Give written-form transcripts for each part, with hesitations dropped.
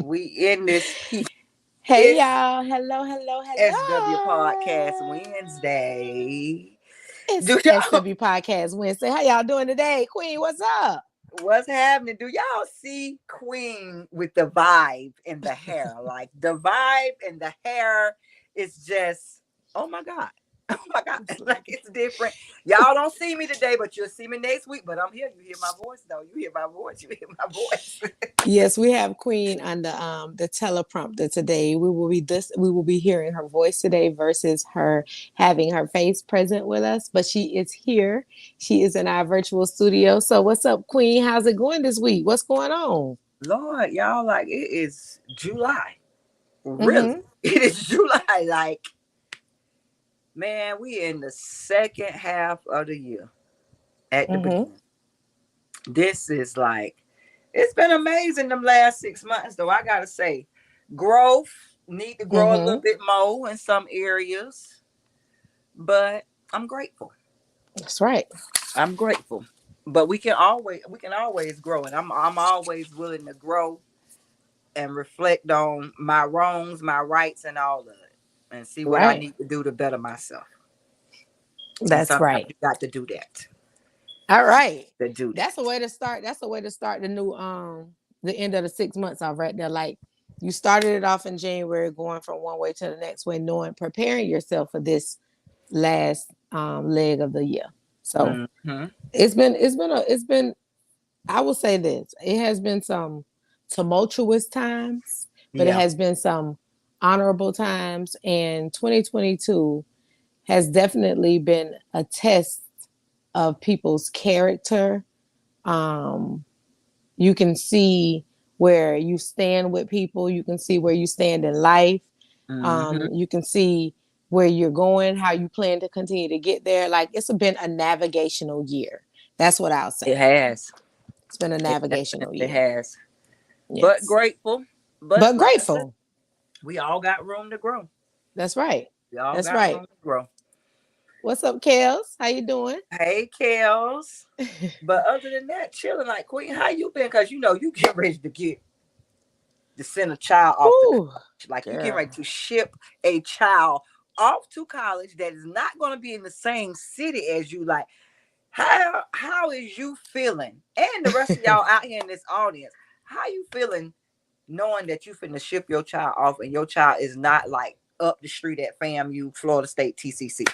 We in this Hey this y'all. Hello, hello, SW Podcast hello. Wednesday. It's Do y'all SW Podcast Wednesday. How y'all doing today? Queen, what's up? what's happening? Do y'all see Queen with the vibe and the hair? Like the vibe and the hair is just oh my god. Oh my god. Like it's different. Y'all don't see me today, but you'll see me next week. But I'm here. You hear my voice though. You hear my voice. You hear my voice. Yes, we have Queen on the teleprompter today. We will be hearing her voice today versus her having her face present with us, but she is here. She is in our virtual studio. So what's up, Queen? How's it going this week? What's going on? Lord, y'all, like it is July. Really? Mm-hmm. It is July. Like, man, we in the second half of the year at the Mm-hmm. beginning. This is like, it's been amazing them last 6 months, though. I gotta say, growth need to grow a little Mm-hmm. bit more in some areas, but I'm grateful. That's right. I'm grateful. But we can always grow, and I'm always willing to grow and reflect on my wrongs, my rights, and all of it, and see what I Right. need to do to better myself. And That's sometimes right. you got to do that. All right. To do That's a that. way to start. That's a way to start the end of the 6 months off right there. Like you started it off in January, going from one way to the next way, knowing preparing yourself for this last leg of the year. So Mm-hmm. it's been I will say this. It has been some tumultuous times, but it Yeah. has been some honorable times. And 2022 has definitely been a test of people's character. Um, you can see where you stand with people. You can see where you stand in life. Mm-hmm. You can see where you're going, how you plan to continue to get there. Like it's been a navigational year. That's what I'll It say. has. It's been a It navigational definitely year. has. But Yes. grateful. But But like I said, grateful. we all got room to grow. That's right. We all That's got right. room to grow. What's up, Kels? How you doing? Hey, Kels. But other than that, chilling like Queen. How you been? Cause you get ready to send a child off to Ooh, college. Like you get ready girl. to ship a child off to college that is not going to be in the same city as you. Like how is you feeling? And the rest of y'all out here in this audience, how you feeling knowing that you finna ship your child off and your child is not like up the street at FAMU, Florida State, TCC.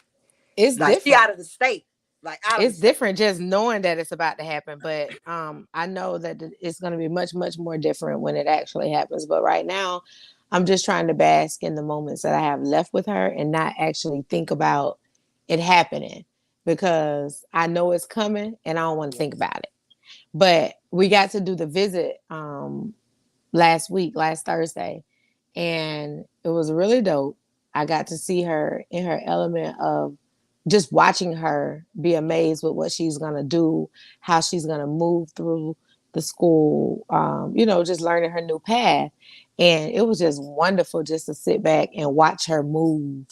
It's Like she different. out of the state, like out of the It's state. different just knowing that it's about to happen, but I know that it's going to be much more different when it actually happens. But right now I'm just trying to bask in the moments that I have left with her and not actually think about it happening because I know it's coming and I don't want to think Yes. about it. But we got to do the visit last Thursday, and it was really dope. I got to see her in her element of just watching her be amazed with what she's gonna do, how she's gonna move through the school, just learning her new path. And it was just wonderful just to sit back and watch her move,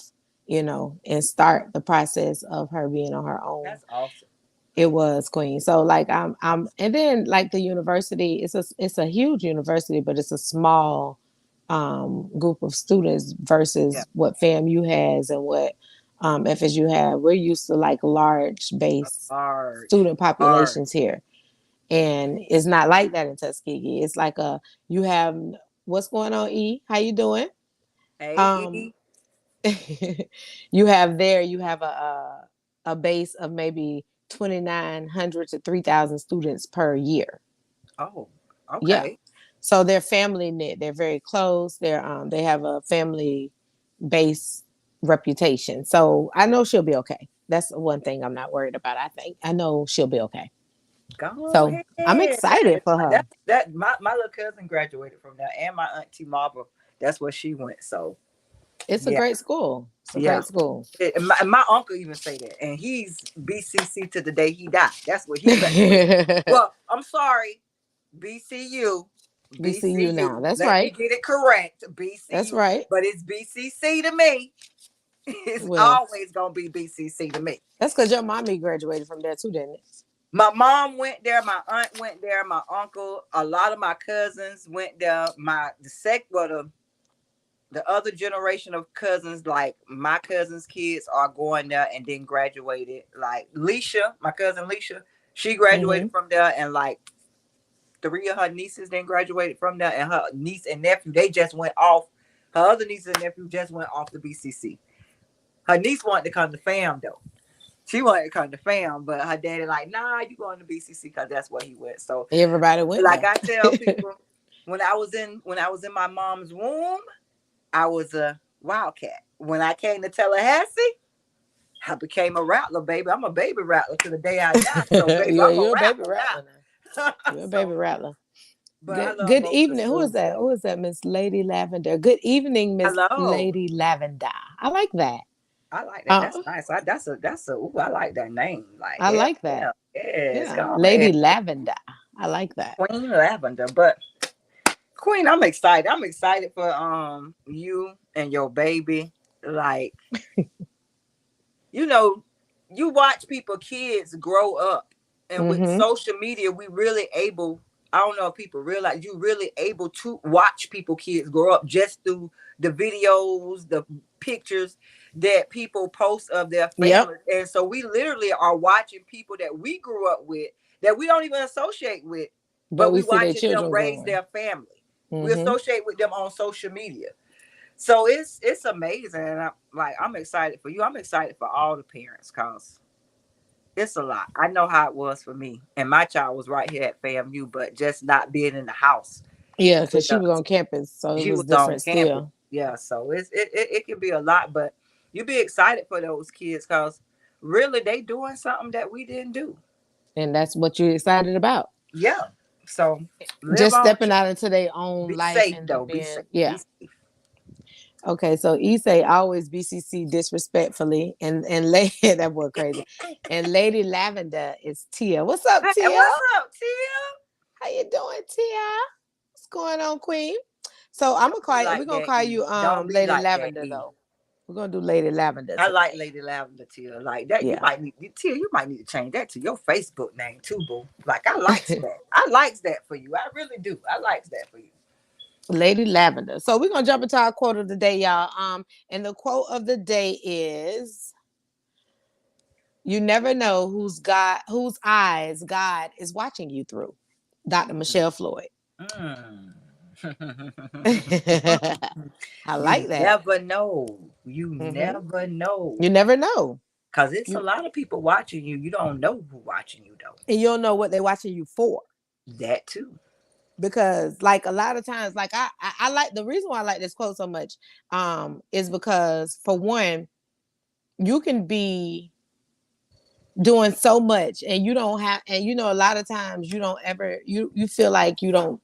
and start the process of her being on her own. That's awesome. It was Queen. So like and then like the university, it's a huge university, but it's a small group of students Yeah. versus what FAMU has and what FSU have. We're used to like large base Large. student Large. populations here. And it's not like that in Tuskegee. It's like you have what's going on, E? How you doing? Hey Um E. you have a base of maybe 2,900 to 3,000 students per year. Oh, Yeah. okay. So they're family knit. They're very close. They have a family based reputation. So I know she'll be okay. That's one thing I'm not worried about. I know she'll be okay. Go So I'm ahead. That excited is for her. that my little cousin graduated from there, and my auntie Marva. That's where she went. So It's a yeah, great school. It's a yeah. great school. My uncle even say that, and he's BCC to the day he died. That's what he graduated. Well, I'm sorry, BCU, BCU now. BCU. That's Let me right. get it correct, That's BCU. right. But it's BCC to me. It's Well, always gonna be BCC to me. that's because your mommy graduated from there too, didn't it? My mom went there, my aunt went there, my uncle, a lot of my cousins went there. The other generation of cousins, like my cousins' kids, are going there and then graduated. Like Leisha, my cousin Leisha, she Mm-hmm. graduated from there, and like three of her nieces then graduated from there, and her niece and nephew, they just went off. Her other niece and nephew just went off to BCC. Her niece wanted to come to fam though. She wanted to come to fam, but her daddy like, nah, you going to BCC because that's where he went. So, Everybody went like there. I tell people, when I was in my mom's womb, I was a wildcat. When I came to Tallahassee, I became a rattler, baby. I'm a baby rattler to the day I die. So, baby, I'm a You're a baby rattler rattler now. now. You're a baby So, rattler. but I Good love good both the evening. Who is schools that? though. Who is that? Miss Lady Lavender. Good evening, Miss Hello. Lady Lavender. I like that. I like that. Uh, That's nice. That's a. Ooh, I like that name. Like I hell, like that. yeah, yes. Yeah. Go Lady ahead, Lavender. I like that. Queen Lavender. But Queen, I'm excited. I'm excited for you and your baby. Like, you know, you watch people, kids grow up, and with Mm-hmm. social media, we really able. I don't know if people realize you really able to watch people, kids grow up just through the videos, the pictures that people post of their Yep. families, and so we literally are watching people that we grew up with that we don't even associate with, But but we we see their watching them children raise growing. their family. We Mm-hmm. associate with them on social media. So it's amazing. And I'm excited for you. I'm excited for all the parents because it's a lot. I know how it was for me. And my child was right here at FAMU, but just not being in the house Yeah, because with she was us. on campus, so it She was was on different campus. still. Yeah, so it can be a lot, but you be excited for those kids because really they doing something that we didn't do. And that's what you're excited about. Yeah. So live Just on. stepping out into their own Be life safe and though. just Be safe. being, yeah. Be safe. Okay, so Issei always BCC disrespectfully, and lady that boy crazy, and Lady Lavender is Tia. What's up, Hey, Tia? what's up, Tia? How you doing, Tia? What's going on, Queen? So I'm gonna Don't be call you. We're like gonna that, call E. you Don't be Lady like that, Lavender E. though. We're gonna do Lady Lavender I like today. Lady Lavender Tia. Like that, you Yeah, might need Tia. You might need to change that to your Facebook name too, boo. Like I likes that. I likes that for you. I really do. I likes that for you. Lady Lavender. So we're gonna jump into our quote of the day, y'all. And the quote of the day is, "You never know whose eyes God is watching you through." Dr. Michelle Floyd. Mm. I You like that. never know. You Hmm. never know. You never know. Cause it's a You lot of people watching you. You don't know who watching you though. and you don't know what they're watching you for. That too. Because like a lot of times, like I like the reason why I like this quote so much, is because for one, you can be doing so much and you don't have, and a lot of times you don't ever, you feel like you don't,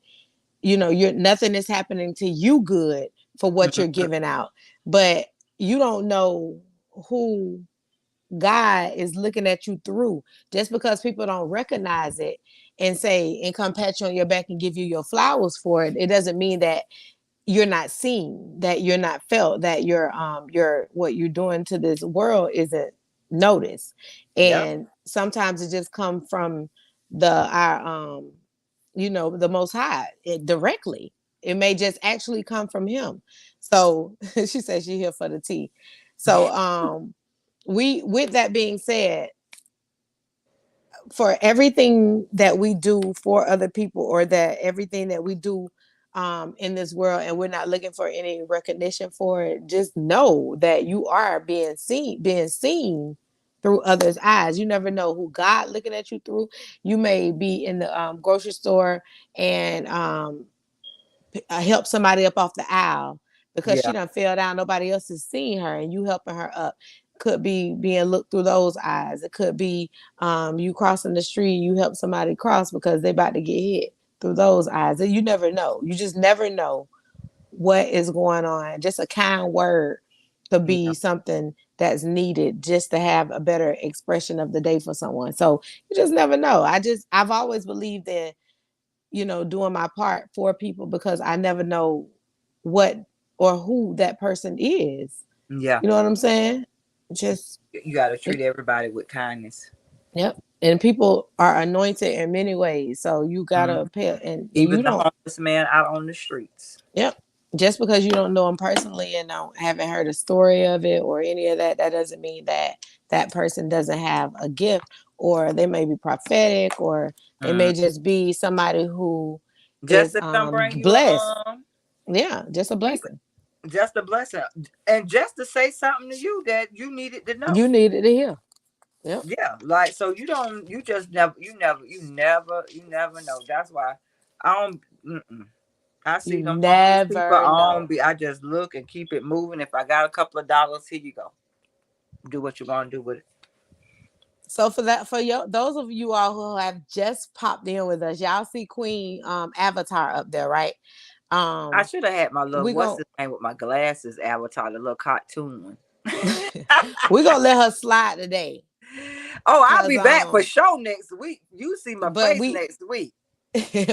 you're nothing is happening to you good for what you're giving out, but you don't know who God is looking at you through. Just because people don't recognize it and say and come pat you on your back and give you your flowers for it, it doesn't mean that you're not seen, that you're not felt, that your what you're doing to this world isn't noticed. Yep. And sometimes it just comes from our the most high, directly. It may just actually come from him. So she said she here for the tea. So we with that being said, for everything that we do for other people, or that everything that we do in this world, and we're not looking for any recognition for it, just know that you are being seen through others' eyes. You never know who God looking at you through. You may be in the grocery store and help somebody up off the aisle because she Yeah. done fell down. Nobody else is seeing her, and you helping her up. Could be being looked through those eyes. It could be you crossing the street, you help somebody cross because they about to get hit through those eyes. And you never know. You just never know what is going on. Just a kind word could Yeah. be something that's needed just to have a better expression of the day for someone. So you just never know. I've always believed in doing my part for people because I never know what or who that person is. Yeah. You know what I'm saying? Just You got to treat everybody with kindness. yep. And people are anointed in many ways. So you gotta Mhm. pay, and Even you the don't. homeless man out on the streets. Yep. Just because you don't know them personally and don't haven't heard a story of it or any of that, that doesn't mean that that person doesn't have a gift, or they may be prophetic, or they Mm. may just be somebody who Just is to come bring you blessed. Yeah, just a even blessing. just a blessing, and just to say something to you that you needed to know. You needed to hear. Yep. Yeah, like so you don't, you just never, you never know. That's why I don't. Mm-mm. I You see them homeless people. never know. I just look and keep it moving. If I got a couple of dollars, here you go. Do what you're gonna do with it. So for that, for your those of you all who have just popped in with us, y'all see Queen avatar up there, right? I Um, should have had my little, we what's gon' his name with my glasses avatar, the little cartoon one. we gonna let her slide today, Oh, I'll cause be back for sure next week. You see my but face we next week.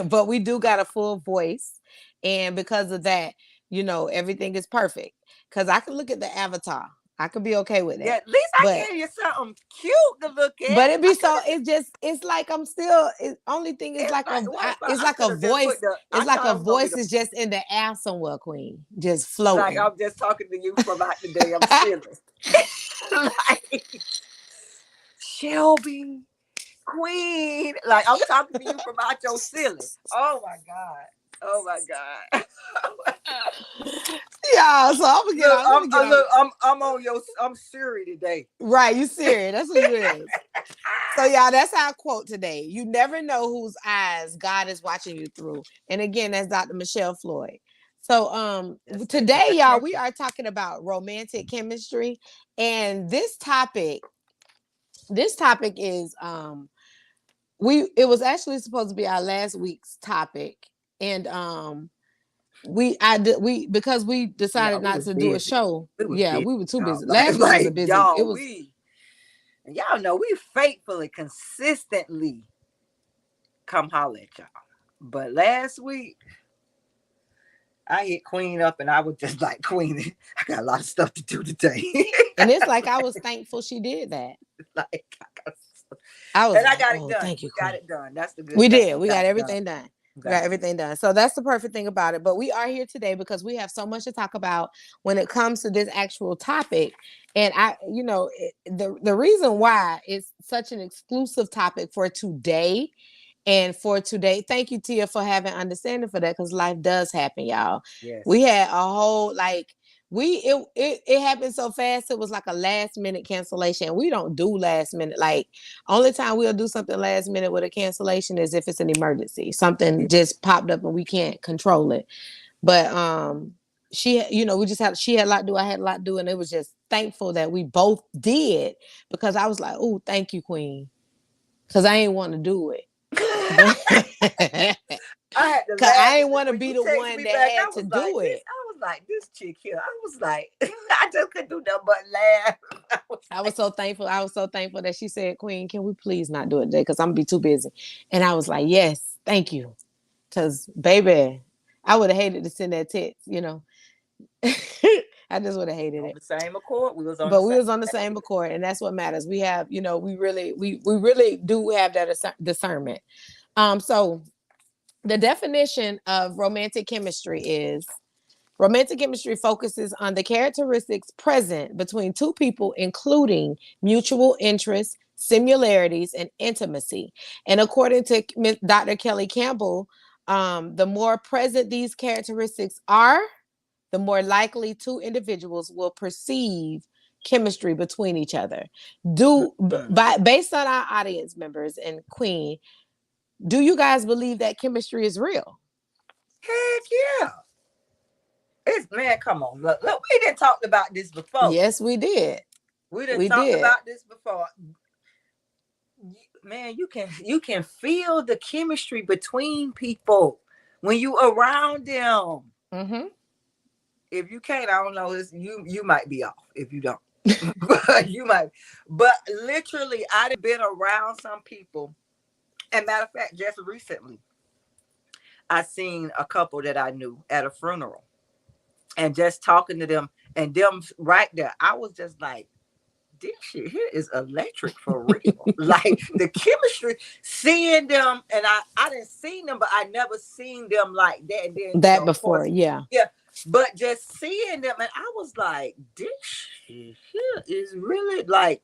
but we do got a full voice, and because of that, everything is perfect. Cause I can look at the avatar, I could be okay with Yeah, that, at least I but gave you something cute to look at. it I be could so, have just, it's like I'm still, only thing is it's like like what if it's I like a could have just put voice. the, I It's like thought a I was gonna be voice the, is just in the air somewhere, Queen, just like floating. I'm just talking to you from out the damn ceiling. Like Shelby, Queen. Like I'm talking to you from out your ceiling. Oh my God. Oh my God. Yeah, so I'm gonna get Look, on. Let me get on. I'm on your, I'm Siri today. Right, you serious? That's what you is. So y'all, that's our quote today. You never know whose eyes God is watching you through. And again, that's Dr. Michelle Floyd. So Just pay some today, y'all, we attention. are talking about romantic chemistry. And this topic is it was actually supposed to be our last week's topic. And we because we Yeah, decided we not was to do a busy. show. We was Yeah, busy, we were too y'all. busy. Like, Last week was a busy. It y'all, was. and y'all know we faithfully, consistently come holler at y'all. But last week I hit Queen up and I was just like, Queen, I got a lot of stuff to do today. And it's like I was thankful she did that. Like, I was and I like, got it "Oh, done. thank We you, got Queen." it done. That's the good We thing. did. We We got got it done. everything done. We We got got it done. everything done. So that's the perfect thing about it. But we are here today because we have so much to talk about when it comes to this actual topic. And the reason why it's such an exclusive topic for today and for today, thank you, Tia, for having understanding for that, because life does happen, y'all. We Yes. had a whole it happened so fast. It was like a last minute cancellation. We don't do last minute. Like, only time we'll do something last minute with a cancellation is if it's an emergency. Something just popped up and we can't control it. But we just had she had a lot to do. I had a lot to do, and it was just thankful that we both did, because I was like, "Oh, thank you, Queen," because I ain't want to do it. But I had to cause laugh I ain't want to when be you the text one me that back. had to do it. I was like, this chick here. I was like, I just couldn't do nothing but laugh. I was I was like, so thankful. I was so thankful that she said, "Queen, can we please not do it today? Because I'm gonna be too busy." And I was like, "Yes, thank you." Because, baby, I would have hated to send that text. I just would have hated on it. the same accord. We was on the But we same was on the same page. accord, and that's what matters. We have, we really do have that discernment. So the definition of romantic chemistry is: romantic chemistry focuses on the characteristics present between two people, including mutual interests, similarities, and intimacy. And according to Dr. Kelly Campbell, the more present these characteristics are, the more likely two individuals will perceive chemistry between each other. Mm-hmm. Based on our audience members and Queen, do you guys believe that chemistry is real? Heck yeah. It's, man, come on. Look, we didn't talk about this before. Yes, we did. We didn't We talked did. about this before. Man, you can feel the chemistry between people when you around them. Mm-hmm. If you can't, I don't know. You might be off if you don't. You might. But literally, I done been around some people. And matter of fact, just recently, I seen a couple that I knew at a funeral, and just talking to them and them right there, I was just like, this shit here is electric for real. Like the chemistry, seeing them, and I didn't see them, but I never seen them like that. And then That of before, course, yeah. yeah. But just seeing them, and I was like, this shit here is really like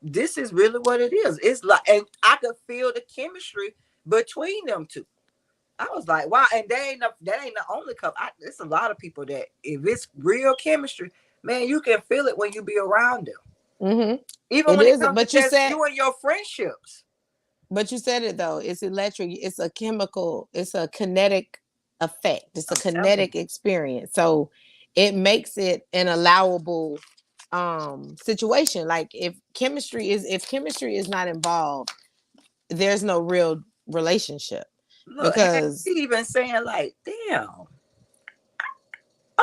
this is really what it is. It's like, and I could feel the chemistry between them two. I was like, wow, and that ain't the only couple. It's a lot of people that if it's real chemistry, man, you can feel it when you be around them. Mm-hmm. Even It when it is, comes to just you and your friendships. but you said it though. It's electric. It's a chemical. It's a kinetic effect. It's a I'm telling you. kinetic experience. So it makes it an allowable situation. Like if chemistry is not involved, there's no real relationship Look, and because he even saying like, damn,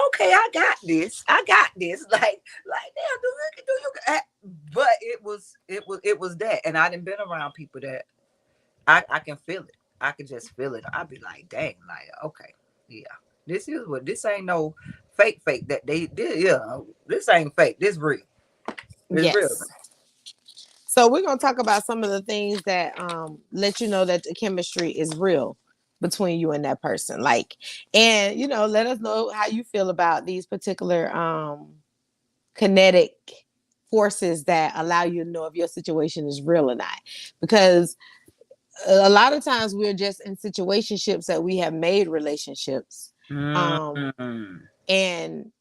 okay, I got this. I got this. Like, damn, do you but it was that. And I didn't been around people that I can feel it. I can just feel it. I'd be like, dang, like, okay, yeah. This ain't no fake that they did. Yeah, this ain't fake. This real. It's real. yes. So we're gonna talk about some of the things that let you know that the chemistry is real between you and that person. Like, and let us know how you feel about these particular kinetic forces that allow you to know if your situation is real or not. Because a lot of times we're just in situationships that we have made relationships. Um Mm-hmm. and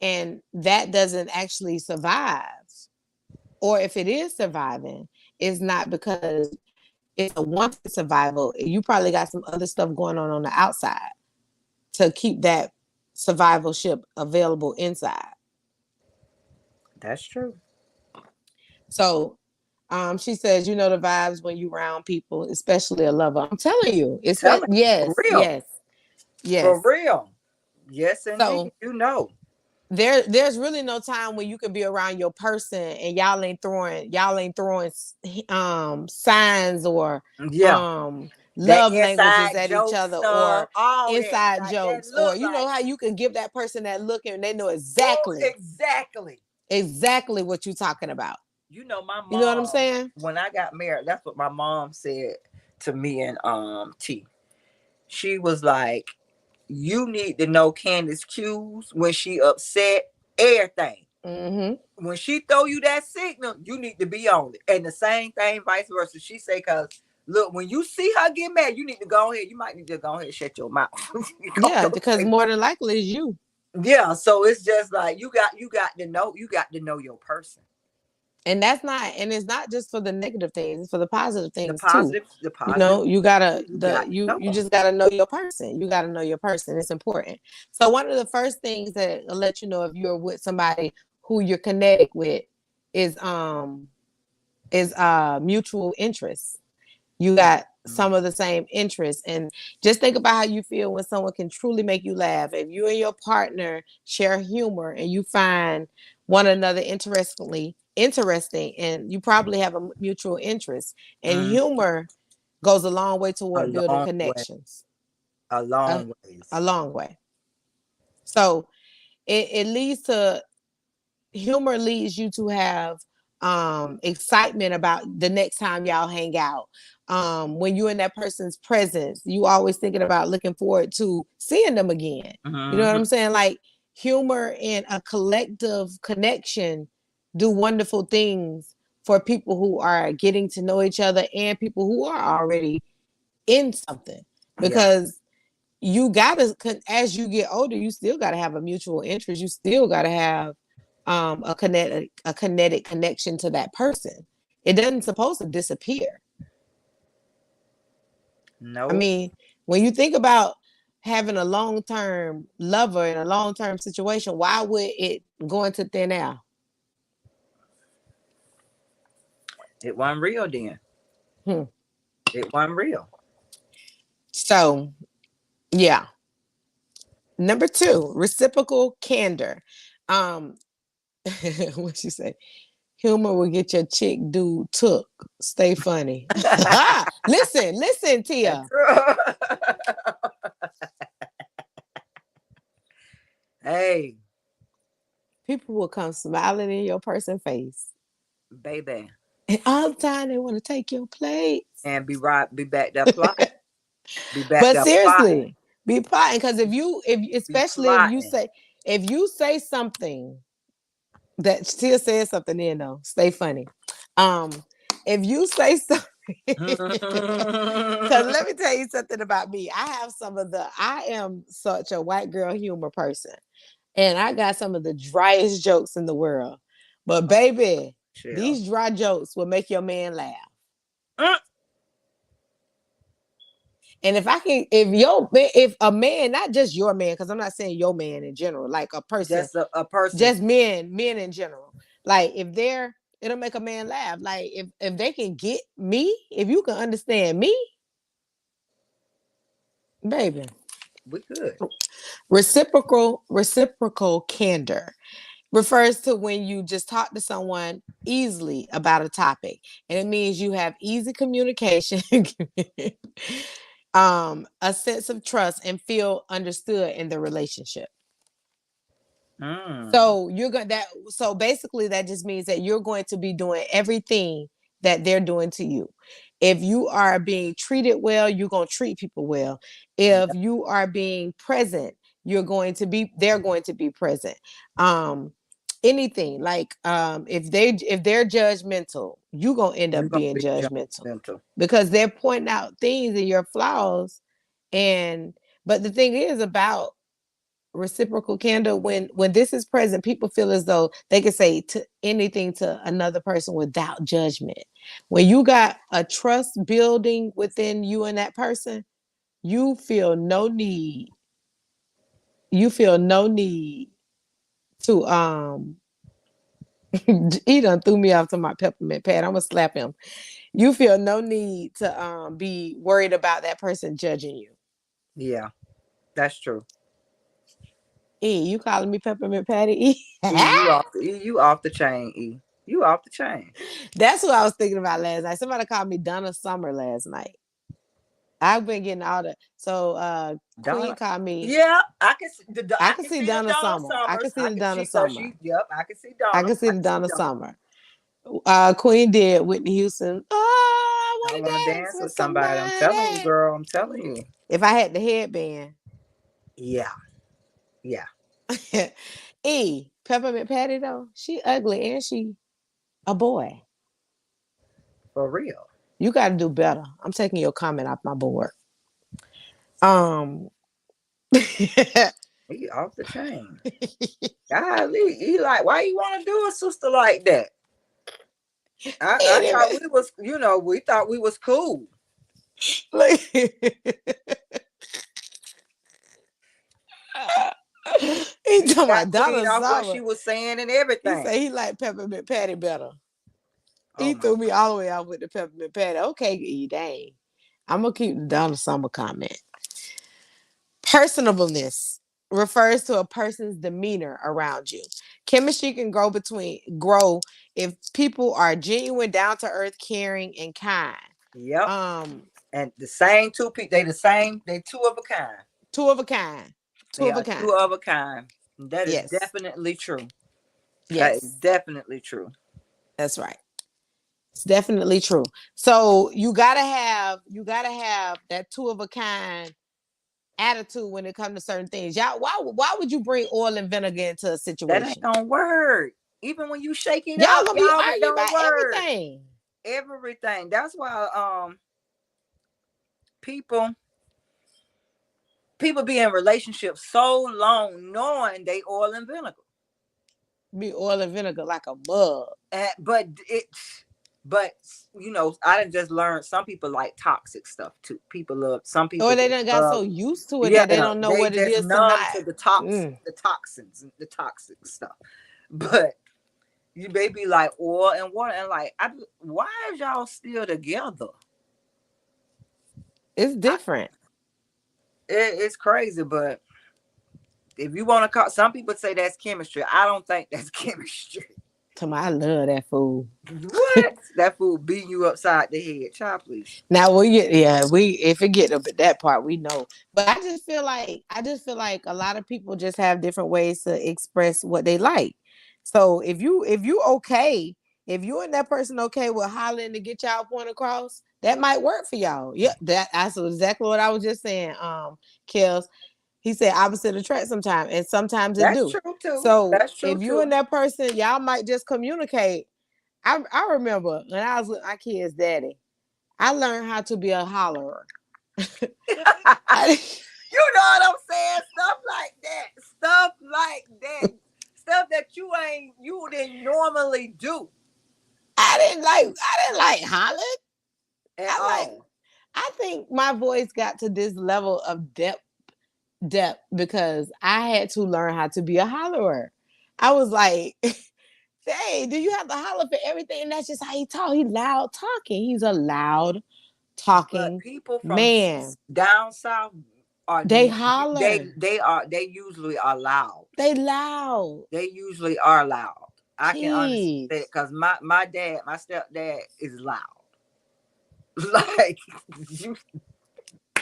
and that doesn't actually survive, or if it is surviving, it's not because it's a wanted survival. You probably got some other stuff going on the outside to keep that survivalship available inside. That's true. So she says, the vibes when you round people, especially a lover. I'm telling you, it's Tell that. me for Yes, real. yes, For yes. real. Yes, indeed. So You know. there's really no time when you can be around your person and y'all ain't throwing signs or Yeah. um That love languages inside at each joke other, or stuff, all that. inside Like that jokes, or look like, how you can give that person that look and they know oh, exactly exactly. what you're talking about. You know, my You know what I'm mom, saying? when I got married, that's what my mom said to me and T. She was like, you need to know Candace cues when she upset, everything. Mm-hmm. When she throw you that signal, you need to be on it. And the same thing, vice versa. She say, cause look, when you see her get mad, you need to go ahead. You might need to go ahead and shut your mouth. Yeah, because more than likely it's you. Yeah, so it's just like you got to know your person. And it's not just for the negative things, it's for the positive The things too. positive, the positive. You gotta You got to you know just gotta know your person. You gotta know your person. It's important. So one of the first things that will let you know if you're with somebody who you're kinetic with is mutual interest. You got them. some of the same interests, and just think about how you feel when someone can truly make you laugh. If you and your partner share humor and you find one another interesting, and you probably have a mutual interest, and Mm, humor goes a long way a toward building long way, connections. a a, long a ways. long way. So it leads to humor leads you to have excitement about the next time y'all hang out. When you're in that person's presence, you always thinking about looking forward to seeing them again. You know what Mm-hmm. I'm saying? Like humor and a collective connection do wonderful things for people who are getting to know each other and people who are already in something, Yeah, because you gotta, as you get older, you still gotta have a mutual interest. You still gotta have a kinetic connection to that person. It doesn't supposed to disappear. I no, mean, when you think about having a long-term lover in a long-term situation, why would it go into thin air? it wasn't real then. Hmm. It wasn't real. So yeah. Number two, reciprocal candor. Um, what she say? Humor will get your chick dude took. Stay funny. Listen, That's Tia. true. Hey, People will come smiling in your person face. baby, And all the time they want to take your place. and be back there plotting, be back But there plotting, seriously, be plotting because if be especially plotting. if you say something that still says something in though, stay funny. Um, if you say something, because let me tell you something about me. I am such a white girl humor person, and I got some of the driest jokes in the world. But baby, Chill. these dry jokes will make your man laugh. Mm, And if a man, not just your man, because I'm not saying your man in general, like a person, just a person. just men in general. Like it'll make a man laugh. Like if they can get me, if you can understand me, baby. We could. Reciprocal candor refers to when you just talk to someone easily about a topic, and it means you have easy communication, a sense of trust, and feel understood in the relationship. Mm. So you're going that so basically that just means that you're going to be doing everything that they're doing to you. If you are being treated well, you're going to treat people well. If Yep. you are being present, they're going to be present. Um anything like if they're judgmental, you're going to end You're up gonna being be judgmental judgmental. because they're pointing out things in your flaws. And but the thing is about reciprocal candor, when this is present, people feel as though they can say to anything to another person without judgment. When you got a trust building within you and that person, you feel no need you feel no need to he done threw me off to my peppermint pad. I'm gonna slap him. You feel no need to be worried about that person judging you. Yeah, that's true. You calling me peppermint patty? E, you off the you off the chain. E, you off the chain. That's what I was thinking about last night. Somebody called me Donna Summer last night. I've been getting all the Queen Donna. called me. Yeah, I I can can see see the Donna Donna Summer. I can Summers. see I the can Donna she cause Summer. she. Yep, I can see I Donna. can see I the can see Donna Donna. Summer. Queen did Whitney Houston. Oh, I I want want to to dance dance with with somebody. I'm telling you, somebody. girl. I'm telling you. If I had the headband. Yeah, yeah, Peppermint Patty though, she ugly and she a boy. for real. You got to do better. I'm taking your comment off my board. Um, He off the chain. Golly, he like, why you want to do a sister like that? I thought anyway, we was, we thought we was cool. look. He He talking got about Queen Donna off what Summer. she was saying and He everything. said he liked Peppermint Patty better. Oh He my threw me all the way off with the Peppermint Patty. Okay, dang. I'm gonna keep the Donna Summer comment. Personableness refers to a person's demeanor around you. Chemistry can grow if people are genuine, down to earth, caring, and kind. Yep. Um, And the same two people, they the same, they two of a kind. two of a kind. Two They of a are two kind. of a kind. That is Yes. definitely true. That is Yes. definitely true. That's right. It's definitely true. So you gotta have that two of a kind attitude when it comes to certain things. Y'all, why would you bring oil and vinegar into a That ain't situation? gonna work. Even when you shake it Y'all up, gonna be y'all, it arguing don't about work. everything. Everything. That's why people people be in relationships so long knowing they oil and vinegar. Be oil and vinegar like a mug. But but I didn't just learn some people like toxic stuff too. People love some Or people they just done got so love. used to it Yeah, that they don't know they what it just is to numb not. to Mm. the toxins and the toxic stuff. But you may be like oil and water and like why is y'all still together? It's I, different. it's crazy, but if you want to call, some people say that's chemistry. I don't think that's chemistry. To my, I love that food. What? That food beating you upside the head. Child, please. Now we get we if it get up at that part we know. But I just feel like a lot of people just have different ways to express what they like. So if you okay if you and that person okay with hollering to get y'all point across, that might work for y'all. Yep, that's exactly what I was just saying. Kels, he said opposite attract sometimes, and sometimes it That's do. true too. So That's true if you and too. that person, y'all might just communicate. I remember when I was with my kid's daddy, I learned how to be a hollerer. I, You know what I'm saying? Stuff like that. Stuff like that. Stuff that you didn't normally do I didn't like hollering. at I like all. I think my voice got to this level of depth because I had to learn how to be a hollerer. I was like, hey, do you have to holler for everything? And that's just how he talk. He loud talking. He's a loud But talking people from man. down south are They holler. they usually are loud. They loud. They usually are loud. I can understand Jeez. that because my stepdad is loud. Like you,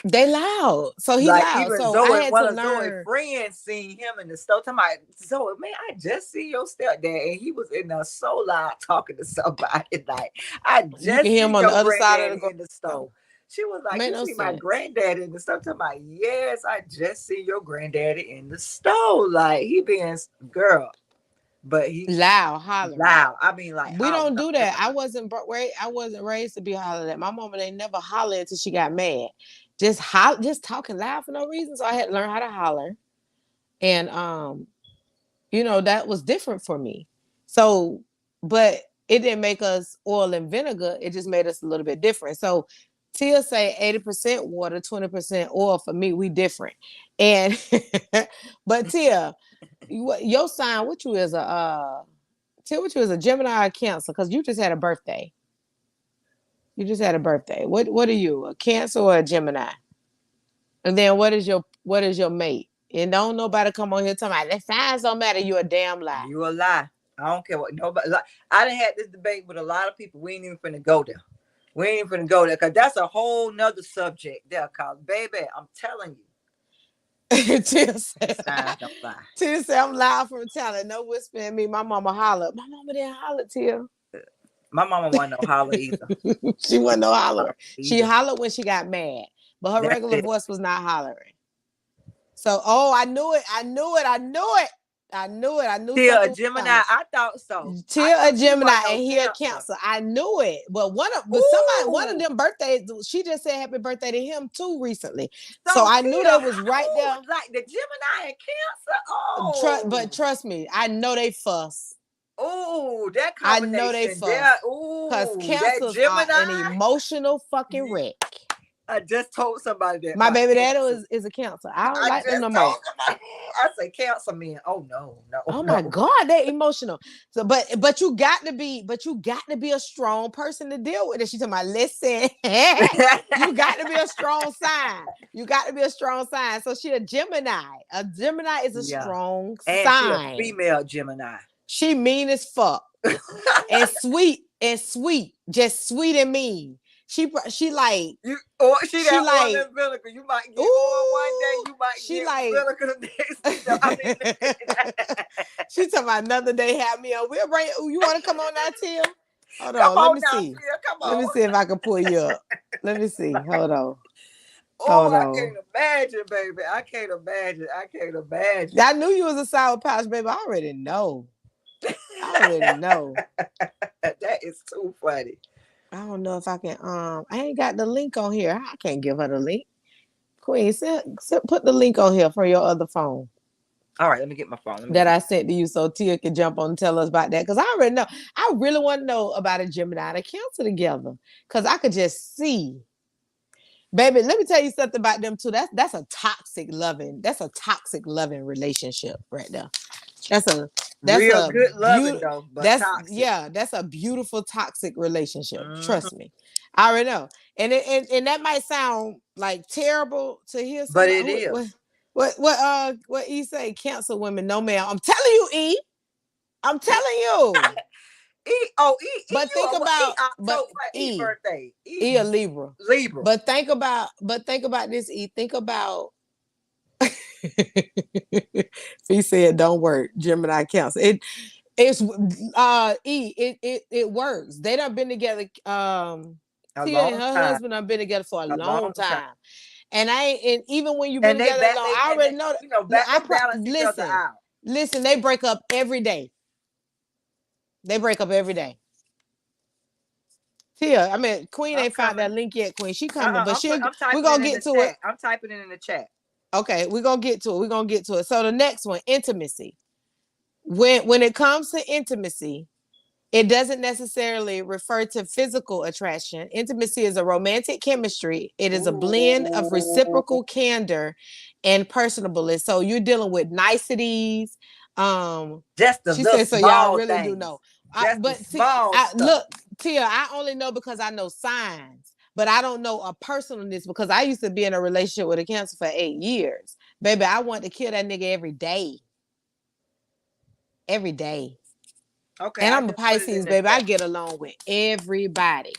They loud. So he like loud. even So I Zoe, had to one of Zoe's learn. friends seen him in the store. Talking about Zoe, man, I just see your stepdad, and he was in there so loud talking to somebody. Like I You can just hear see him on the your other side of the granddaddy in the store. grocery store. She was like, Make "You no see my sense. granddaddy in the store?" Talking about, yes, I just see your granddaddy in the store. Like he being girl, but he Loud hollering. loud. I mean, like We hollering. don't do that. I wasn't raised to be hollered at. My mama they never hollered until she got mad. Just talking loud for no reason. So I had to learn how to holler. And that was different for me. So, but it didn't make us oil and vinegar. It just made us a little bit different. So Tia say 80% water, 20% oil. For me, we different. And but Tia, your sign, what you is Tia, what you is a Gemini or Cancer? Because you just had a birthday. You just had a birthday. What are you? A Cancer or a Gemini? And then what is your mate? And don't nobody come on here talking about that signs don't matter. You a damn lie. You a lie. I don't care what nobody. Like, I done had this debate with a lot of people. We ain't even finna go there. We ain't even finna go there because that's a whole nother subject there. Cause baby, I'm telling you, Tia said, signs don't lie. Tia said, I'm loud from talent. No whispering me. My mama hollered. My mama didn't holler, Tia. My mama wasn't no holler either. She wasn't no hollerer. She Either. hollered when she got mad, but her That's regular it. voice was not hollering. So, oh, I knew it. I knew it. I knew it. I knew it. I knew Tia a something was Gemini. coming. I thought so. I Tia a thought she Gemini wasn't no and he a Cancer. Cancer. I knew it. One of Ooh. them birthdays, she just said happy birthday to him too recently. So So I knew Tia, they was right ooh, there. like the Gemini and Cancer. Oh. But trust me, I know they fuss. Ooh, that I know they combination there. fuss. Cause Ooh, that cancers are Gemini. an emotional fucking wreck. I just told somebody that My about baby daddy Cancer. is a Cancer. I don't I like them just no more. told somebody. I say Cancer man. Oh no, no, Oh my no. God, they're emotional. So, but you got to be a strong person to deal with it. She's talking about, listen, you got to be a strong sign. You got to be a strong sign. So she a Gemini. A Gemini is a Yeah, strong and she a sign. female Gemini. She mean as fuck and sweet, just sweet and mean. She like You or she she got oil like and vinegar. You might get oil one day. ooh You might she get like vinegar the next. I mean, she talking about another day have me on. We'll bring you want to come on now, Tim? Hold come on, let on me now, see. Tia. Come Let me on. see if I can pull you up. Let me see. Hold on. Oh, Hold I on. can't imagine, baby. I can't imagine. I can't imagine. I knew you was a sour pouch, baby. I already know. I already know. That is too funny. I don't know if I can I ain't got the link on here. I can't give her the link. Queen, put the link on here for your other phone All right, let me get my phone. Let me get that my I sent to you so Tia can jump on and tell us about that. Because I already know. I really want to know about a Gemini and a Cancer together. Because I could just see. Baby, let me tell you something about them too. That's a toxic loving relationship right there. That's a that's real a good loving beautiful though, but toxic. that's a beautiful toxic relationship. Hmm. Trust me. I already know. And that might sound like terrible to hear But somebody it is. what E say, cancel women, no ma'am. I'm telling you, E. I'm telling you. E, But you think are what? E about October, what E E. birthday? E E a Libra. Libra. But think about this, E. Think about he said don't work. Gemini Cancer. It's it works. They done been together. A Tia and long her time. husband have been together for a A long long time. time. And even when you've been And they together back long, they I and they, already know that. you know, Look, back they balance each other listen, out. listen. They break up every day. They break up every day. Tia, I mean, Queen I'm ain't found that coming. link yet. Queen, she coming, but I'm we're typing it gonna in get the to it. chat. I'm typing it in the chat. Okay, we're gonna get to it. We're gonna get to it. So the next one, intimacy. When it comes to intimacy, it doesn't necessarily refer to physical attraction. Intimacy is a romantic chemistry. It is a blend of Ooh, reciprocal candor and personableness. So you're dealing with niceties. Um, just the she little said, so y'all small really do things. know. Just the But small stuff. look, Tia, I only know because I know signs, but I don't know a personalness because I used to be in a relationship with a cancer for 8 years. Baby, I want to kill that nigga every day. Every day. Okay, And I I'm a just put it in Pisces, the baby. I chat. get along with everybody.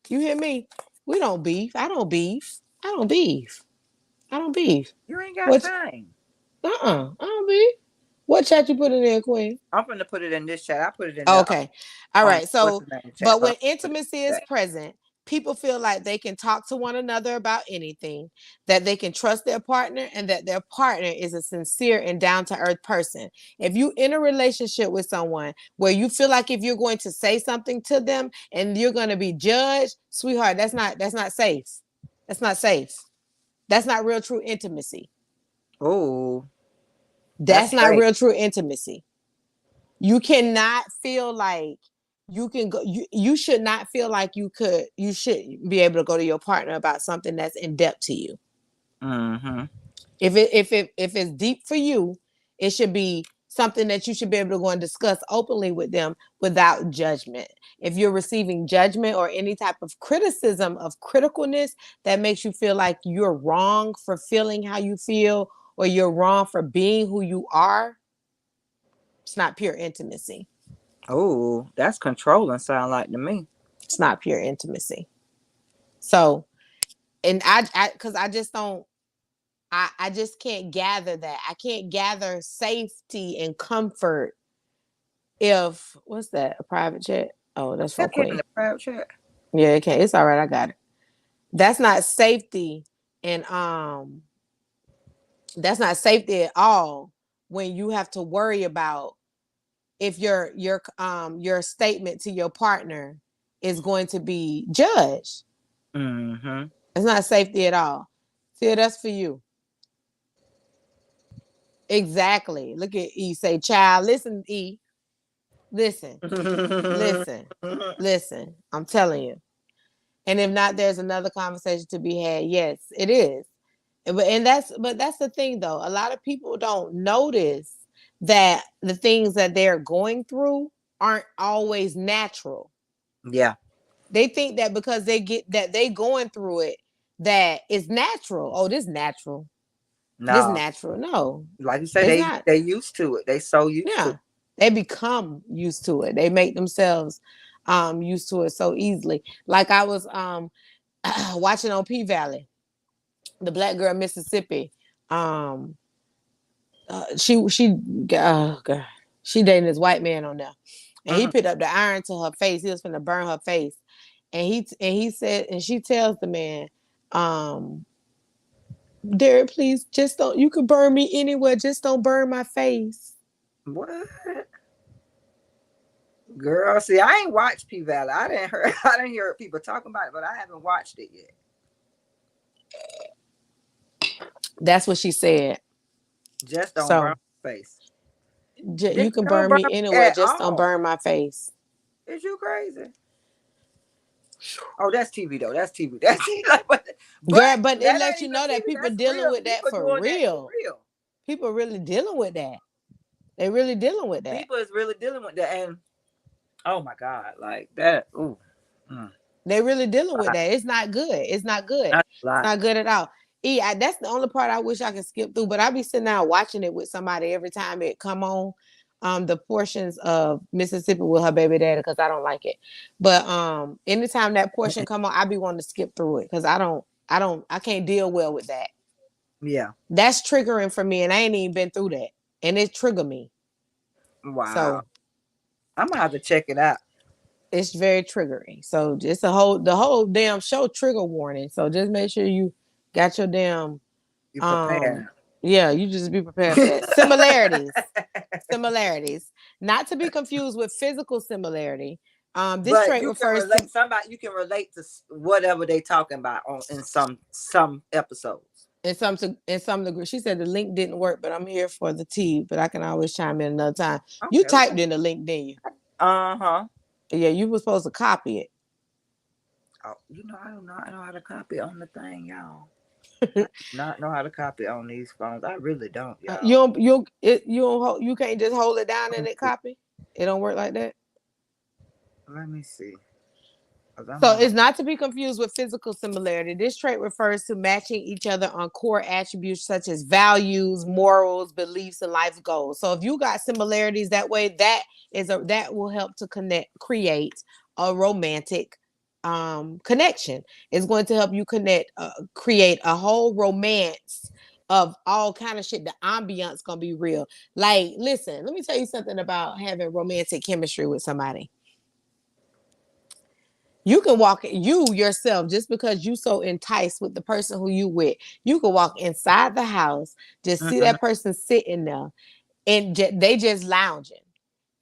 You hear me? We don't beef. I don't beef. I don't beef. I don't beef. You ain't got What? time. I don't beef. What chat you put in there, Queen? I'm gonna put it in this chat. I put it in the Okay. All right. what's So, the name chat, but but I'm when gonna put it intimacy in is the chat. present, people feel like they can talk to one another about anything, that they can trust their partner, and that their partner is a sincere and down to earth person. If you in a relationship with someone where you feel like if you're going to say something to them and you're going to be judged, sweetheart, that's not safe. That's not safe. That's not real true intimacy. Oh, That's that's not great. real true intimacy. You cannot feel like you can go you should not feel like you should be able to go to your partner about something that's in depth to you. Mm-hmm. If it's deep for you, it should be something that you should be able to go and discuss openly with them without judgment. If you're receiving judgment or any type of criticism of criticalness that makes you feel like you're wrong for feeling how you feel or you're wrong for being who you are, it's not pure intimacy. Oh, that's controlling. Sound like to me. It's not pure intimacy. So, and because I just don't, I just can't gather that. I can't gather safety and comfort if, what's that, a private chat? Oh, that's from That came in Queen. the private chat. Yeah, it can't. It's all right. I got it. That's not safety. And, that's not safety at all when you have to worry about if your statement to your partner is going to be judged. Mm-hmm. It's not safety at all. See, that's for you. Exactly. Look at E. Say, child, listen, E. Listen, listen, listen. I'm telling you. And if not, there's another conversation to be had. Yes, it is. But that's the thing though. A lot of people don't notice that the things that they're going through aren't always natural. Yeah. They think that because they get that they going through it, that it's natural. Oh, this natural. This No. natural. No, Like you said, it's they not. they used to it. They so used to Yeah. it. They become used to it. They make themselves used to it so easily. Like I was watching on P Valley, the black girl Mississippi. Um God, she dating this white man on there. And he Mhm. picked up the iron to her face. He was gonna burn her face. And he said, and she tells the man, um, Derek, please just don't, you can burn me anywhere, just don't burn my face. What? Girl, see, I ain't watched P Valley. I didn't hear I didn't hear people talking about it, but I haven't watched it yet. That's what she said. Just don't burn So my face. you Just can don't burn burn me anywhere, at just don't all. burn my face. Is you crazy? Oh, that's TV though. That's TV. That's TV. Like, but Girl, but it that lets ain't you even know that TV. people That's dealing real. with that People for doing that for real. real. People really dealing with that. They really dealing with that. People is really dealing with that, and oh my god, like that. Ooh, mm, They really dealing with lot. that. It's not good. It's not good. That's a It's lot. not good at all. That's the only part I wish I could skip through. But I be sitting down watching it with somebody every time it come on. The portions of Mississippi with her baby daddy because I don't like it. But anytime that portion come on, I be wanting to skip through it because I can't deal well with that. Yeah. That's triggering for me, and I ain't even been through that, and it trigger me. Wow. So I'm gonna have to check it out. It's very triggering. So just the whole damn show trigger warning. So just make sure you got your damn You um prepare. yeah, you just be prepared for that. Similarities. Not to be confused with physical similarity. This But trait you can refers to relate somebody. You can relate to whatever they talking about on in some episodes. in some degree. She said the link didn't work, but I'm here for the tea. But I can always chime in another time. You Okay, typed okay. in the link, didn't you? Uh-huh. Yeah, you were supposed to copy it. Oh, I do not know how to copy on the thing, y'all. I do not know how to copy on these phones. I really don't, You y'all. don't you don't you can't just hold it down and it copy. It don't work like that. Let me see. 'Cause I'm So on. it's not to be confused with physical similarity. This trait refers to matching each other on core attributes such as values, morals, beliefs, and life goals. So if you got similarities that way, that will help to create a romantic connection. It's going to help you create a whole romance of all kind of shit. The ambiance gonna be real. Like, listen, let me tell you something about having romantic chemistry with somebody. You can walk you yourself just because you so enticed with the person who you with. You can walk inside the house, just see Mm-mm. that person sitting there, and they just lounging.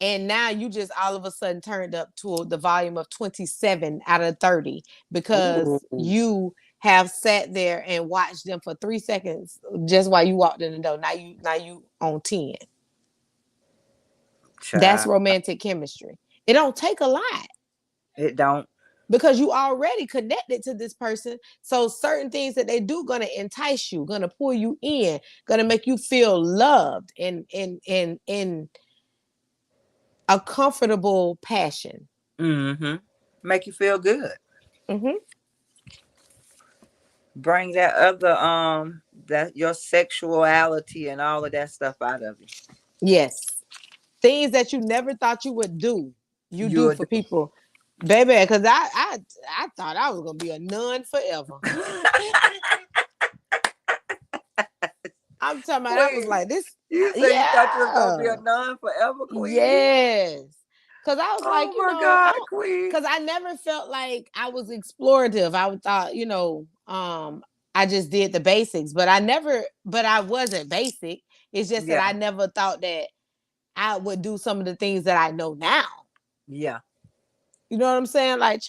And now you just all of a sudden turned up to the volume of 27 out of 30 because Ooh, you have sat there and watched them for 3 seconds just while you walked in the door. Now you on 10. That's child. romantic chemistry. It don't take a lot It don't. because you already connected to this person. So certain things that they do gonna entice you, gonna pull you in, gonna make you feel loved in a comfortable passion. Mm-hmm. Make you feel good. Mm-hmm. Bring that other that your sexuality and all of that stuff out of you. Yes, things that you never thought you would do, you You do would for do. people, baby. Because I thought I was gonna be a nun forever. I'm talking about I was Queen, like this. you say you thought you was gonna be Yeah. a nun forever, Queen? Yes. Cause I was like, Oh my God, I Queen. cause I never felt like I was explorative. I thought, I just did the basics, but I wasn't basic. It's just that Yeah, I never thought that I would do some of the things that I know now. yeah. You know what I'm saying? Like,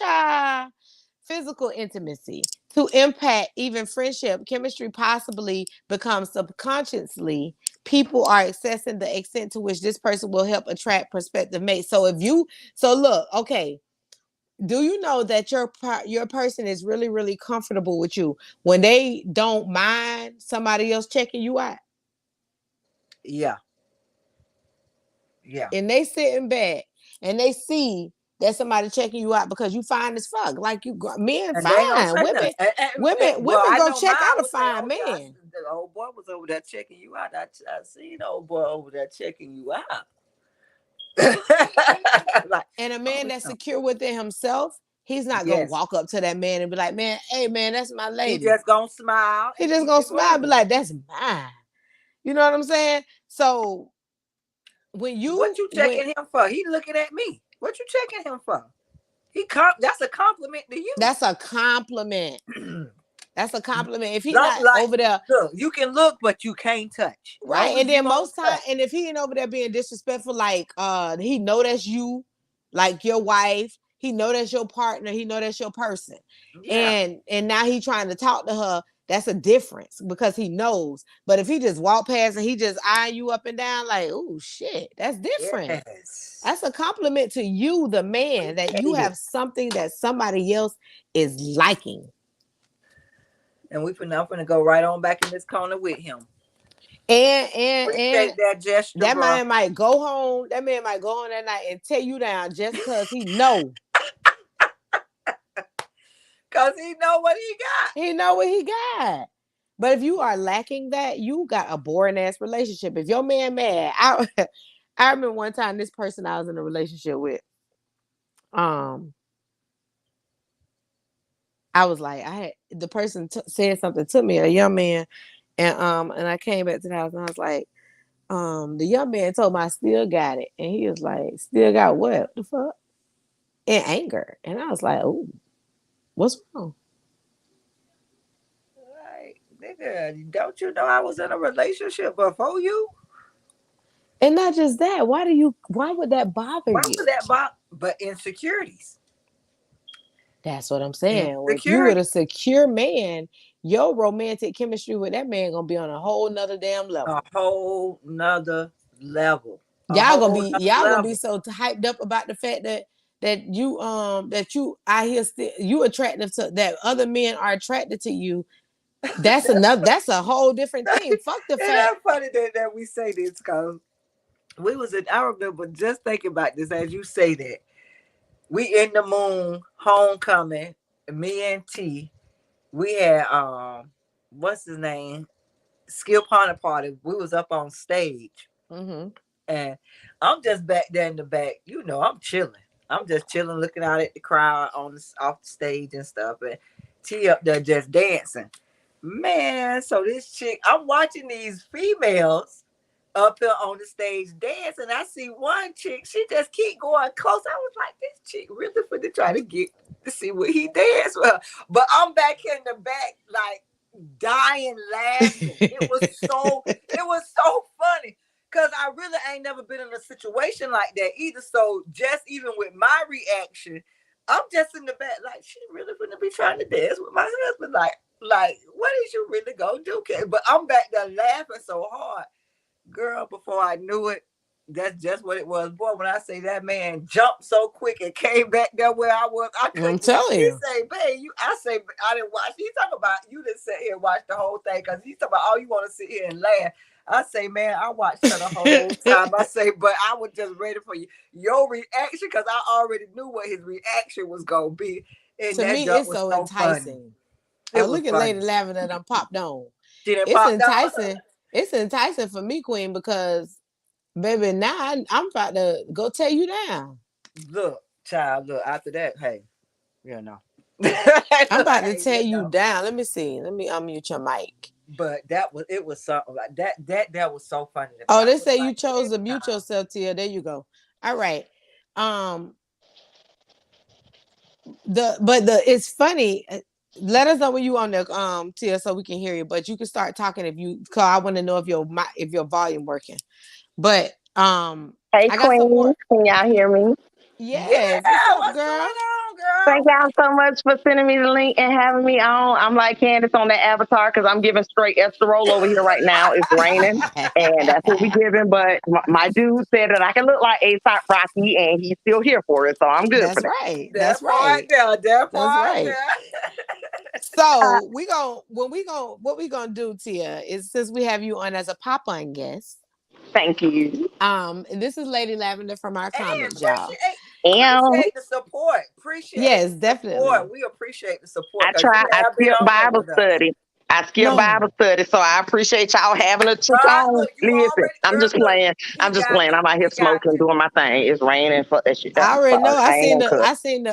physical intimacy to impact even friendship, chemistry possibly becomes subconsciously. People are assessing the extent to which this person will help attract prospective mates. So look, okay. Do you know that your person is really really comfortable with you when they don't mind somebody else checking you out Yeah, yeah. and they sitting back and they see that somebody checking you out because you fine as fuck. Like men And they ain't gonna fine, say nothing. Well, women I go know check mine out a would say, fine "Oh yeah, man. the old boy was over there checking you out. I seen the old boy over there checking you out." Like, And a oh man that's yeah, secure within himself, he's not gonna yes. walk up to that man and be like, "Man, hey man, that's my He lady." just gonna smile He and just keep gonna it smile and be moving. like, "That's mine." You know what I'm saying? So when What you you when checking him for? He looking at me. What you checking him for? That's a compliment to you. that's a compliment. That's a compliment. If he Don't not like over there, look, you can look, but you can't touch. right, Long and as you then don't most time, touch. and if he ain't over there being disrespectful, like he know that's you, like your wife, he know that's your partner, he know that's your person, Yeah. and now he trying to talk to her. That's a difference because he knows. But if he just walk past and he just eyeing you up and down, like, oh shit, that's different. Yes. That's a compliment to you, the man, that you Appreciate it. have something that somebody else is liking. And I'm finna go right on back in this corner with him. And Appreciate that gesture, that bro. man might go home. That man might go home that night and tear you down just cause Cause he know what he got. he know what he got. But if you are lacking that, you got a boring ass relationship. If your man mad, I remember one time this person I was in a relationship with, um, I was like, the person said something to me, a young man, and I came back to the house and I was like, the young man told me I still got it. And he was like, still got what? The fuck? In anger. And I was like, oh, what's wrong? Like, nigga, don't you know I was in a relationship before you? And not just that, why would that bother Why you? was that about? But insecurities. That's what I'm saying. If you with a Insecurities. secure man, your romantic chemistry with that man gonna be on a whole nother damn A level. whole nother level. A whole nother Y'all gonna be level. so hyped up about the fact that you out here still you attractive to that other men are attracted to you. That's a whole different thing. Fuck the And fact. that's funny that we say this because we was in. I remember just thinking about this as you say that. We in the moon homecoming. Me and T. We had what's his name? Skill Ponder Party. We was up on stage. Mm-hmm. And I'm just back there in the back. You know, I'm chilling. I'm just chilling, looking out at the crowd on the off the stage and stuff. And T up there just dancing. Man, so this chick, I'm watching these females up here on the stage dance, and I see one chick, she just keep going close. I was like, this chick really for to try to get to see what he dance well. But I'm back in the back, like dying laughing. It was so funny. Cause I really ain't never been in a situation like that either. So just even with my reaction, I'm just in the back, like she really gonna be trying to dance with my husband. Like, what is you really gonna do? But I'm back there laughing so hard. Girl, before I knew it, that's just what it was. Boy, when I say that man jumped so quick and came back there where I was, I I'm couldn't even. telling He you. say, babe, I say, I didn't watch. He talk about, you didn't sit here and watch the whole thing because he talk about, oh, you want to sit here and laugh. I say, man, I watched her the whole time. I say, but I was just ready for your reaction because I already knew what his reaction was going to be. And To that me, jump it's was so so funny. enticing. Oh, It was look at funny. Lady Lavender done popped on. She didn't It's pop down. enticing. It's enticing for me, Queen, because baby, now I'm about to go tear you down. Look, child, look, after that, hey, you know. I'm about to Hey, tear you you know. down. Let me see. Let me unmute your mic. But it was something like that was so funny to me. Oh, I they was say you like, chose to mute damn. yourself, Tia. There you go. All right. Um, but it's funny. Let us know when you on the Tia so we can hear you. But you can start talking if you cause I want to know if your volume working. But Hey, I got some Queen. more. Can y'all hear me? Yeah, Yes. What's up, what's girl? going on, girl? Thank y'all so much for sending me the link and having me on. I'm like Candace on the avatar because I'm giving straight esterol over here right now. It's raining, and that's what we giving. But my dude said that I can look like A$AP Rocky, and he's still here for it, so I'm good for That's that. right. That's That part right. there, that That's part right. there. Uh, So what we gonna do, Tia, is since we have you on as a pop-on guest, Thank you. and this is Lady Lavender from our And comments, y'all. And appreciate the support. Appreciate Yes, the support. definitely. We appreciate the support I because you try. I have been skipped on there Bible with us. study. I skipped Bible No, study, so I appreciate y'all having a chick Right? on. Look, you Listen, already, I'm girl. just Look, playing. I'm he just got playing. you. I'm out here He got smoking, you. doing my thing. It's raining. Fuck that shit. I already know. I ain't gonna cut. I seen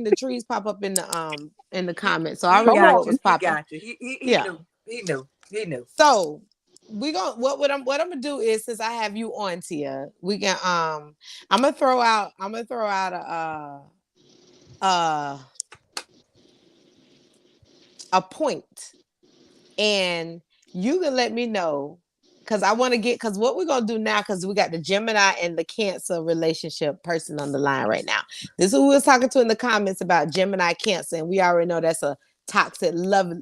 the trees pop up in the He, comments, so I he already Come know got what on. you. was He popping. got you. He Yeah. knew. He knew. He knew. So we going what I'm gonna do is since I have you on, Tia, we can I'm gonna throw out uh a point, and you can let me know because I want to get because what we're gonna do now because we got the Gemini and the Cancer relationship person on the line right now. This is who we was talking to in the comments about Gemini Cancer, and we already know that's a toxic love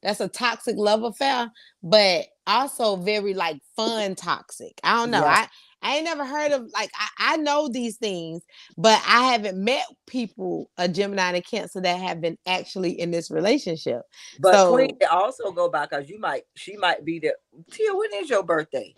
that's a toxic love affair, but also very like fun toxic. I don't know. Yeah. I ain't never heard of like I know these things, but I haven't met people, a Gemini and a Cancer, that have been actually in this relationship. But Queen, So it also go by because she might be there. Tia, when is your birthday?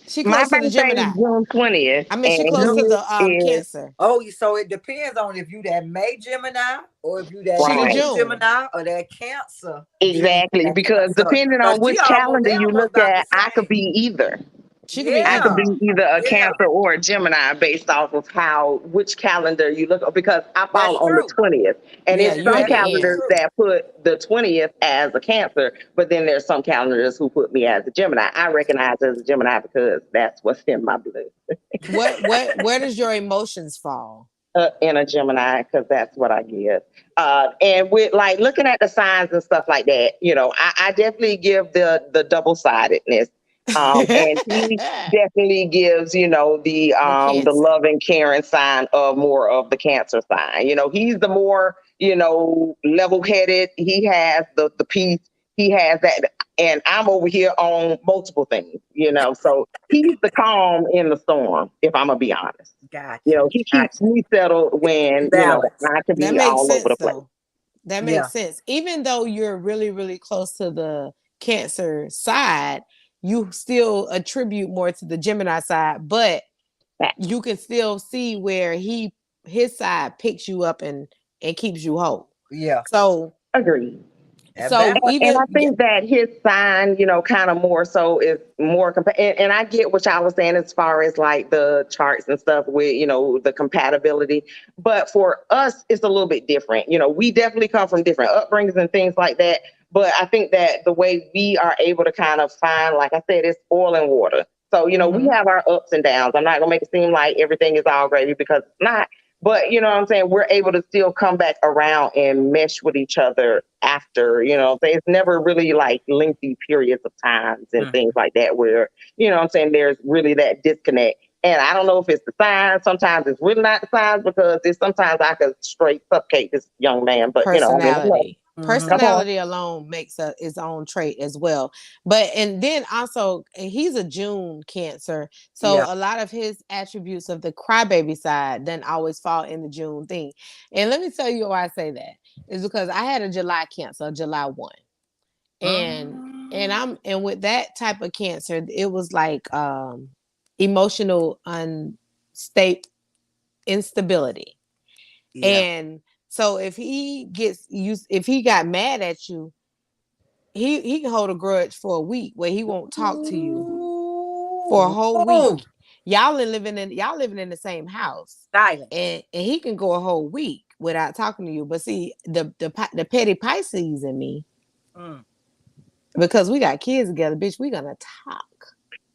she My close to the birthday is Gemini. June 20th, I mean, she and close June. to the he is Cancer. Oh, so it depends on if you that May Gemini or if you that She the right. June June. Gemini or that Cancer Gemini. Exactly, because So, depending cause on she which almost calendar they you almost look about the at, I could same. be either. She could be I could Yeah. either. be either a Yeah. Cancer or a Gemini based off of which calendar you look, because I fall That's on the true. 20th. And Yeah, there's you some at That the is end. calendars true. that put the 20th as a Cancer, but then there's some calendars who put me as a Gemini. I recognize as a Gemini because that's what's in my blood. Where does your emotions fall? In a Gemini, because that's what I give. And with like looking at the signs and stuff like that, I definitely give the double sidedness. And he The definitely gives, the Cancer. love and caring sign of more of the Cancer sign. He's the more, level headed. He has the peace. He has that, and I'm over here on multiple things. So he's the calm in the storm. If I'm gonna be honest. Gotcha. He keeps Gotcha. me settled when, Balance. I could That be makes all over sense the place. though. That makes Yeah. sense. Even though you're really, really close to the Cancer side, you still attribute more to the Gemini side, but you can still see where his side picks you up and keeps you whole. Yeah. So Agreed. That so balance. And even I think that his sign, kind of more so is more, and I get what y'all was saying as far as like the charts and stuff with, the compatibility. But for us, it's a little bit different. We definitely come from different upbringings and things like that. But I think that the way we are able to kind of find, like I said, it's oil and water. So, we Mhm. have our ups and downs. I'm not going to make it seem like everything is all gravy, because it's not. But you know what I'm saying? We're able to still come back around and mesh with each other after, what I'm saying? It's never really like lengthy periods of times and Mm. things like that where, what I'm saying, there's really that disconnect. And I don't know if it's the signs. Sometimes it's really not the signs, because it's sometimes I could straight suffocate this young man. But I mean, Personality. Mm-hmm. come on. Personality alone makes his own trait as well. But and then also he's a June Cancer, so Yeah. a lot of his attributes of the crybaby side then always fall in the June thing. And let me tell you why I say that is because I had a July Cancer, July 1, and Mm. and with that type of Cancer, it was like emotional unstate instability. Yeah. And so if he got mad at you, he can hold a grudge for a week where he won't talk to you for a Ooh. whole Ooh. week. Y'all living in the same house, Silent. and he can go a whole week without talking to you. But see, the petty Pisces in me, Mm. because we got kids together, bitch, we gonna talk.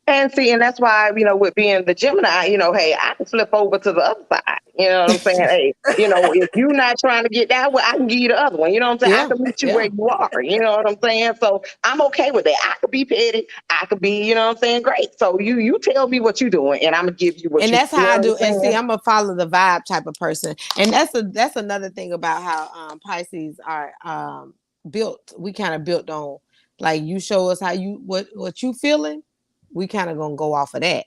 And see, and that's why, with being the Gemini, hey, I can flip over to the other side. You know what I'm saying? Hey, if you're not trying to get that way, I can give you the other one. You know what I'm saying? I Yeah, can meet you where yeah. you are. You know what I'm saying? So I'm okay with that. I could be petty. I could be, what I'm saying, great. So you tell me what you're doing, and I'm gonna give you what And you that's you how I know do. what And I'm see, saying? I'm a follow the vibe type of person. And that's another thing about how Pisces are built. We kind of built on, like, you show us how you what you feeling, we kind of gonna go off of that.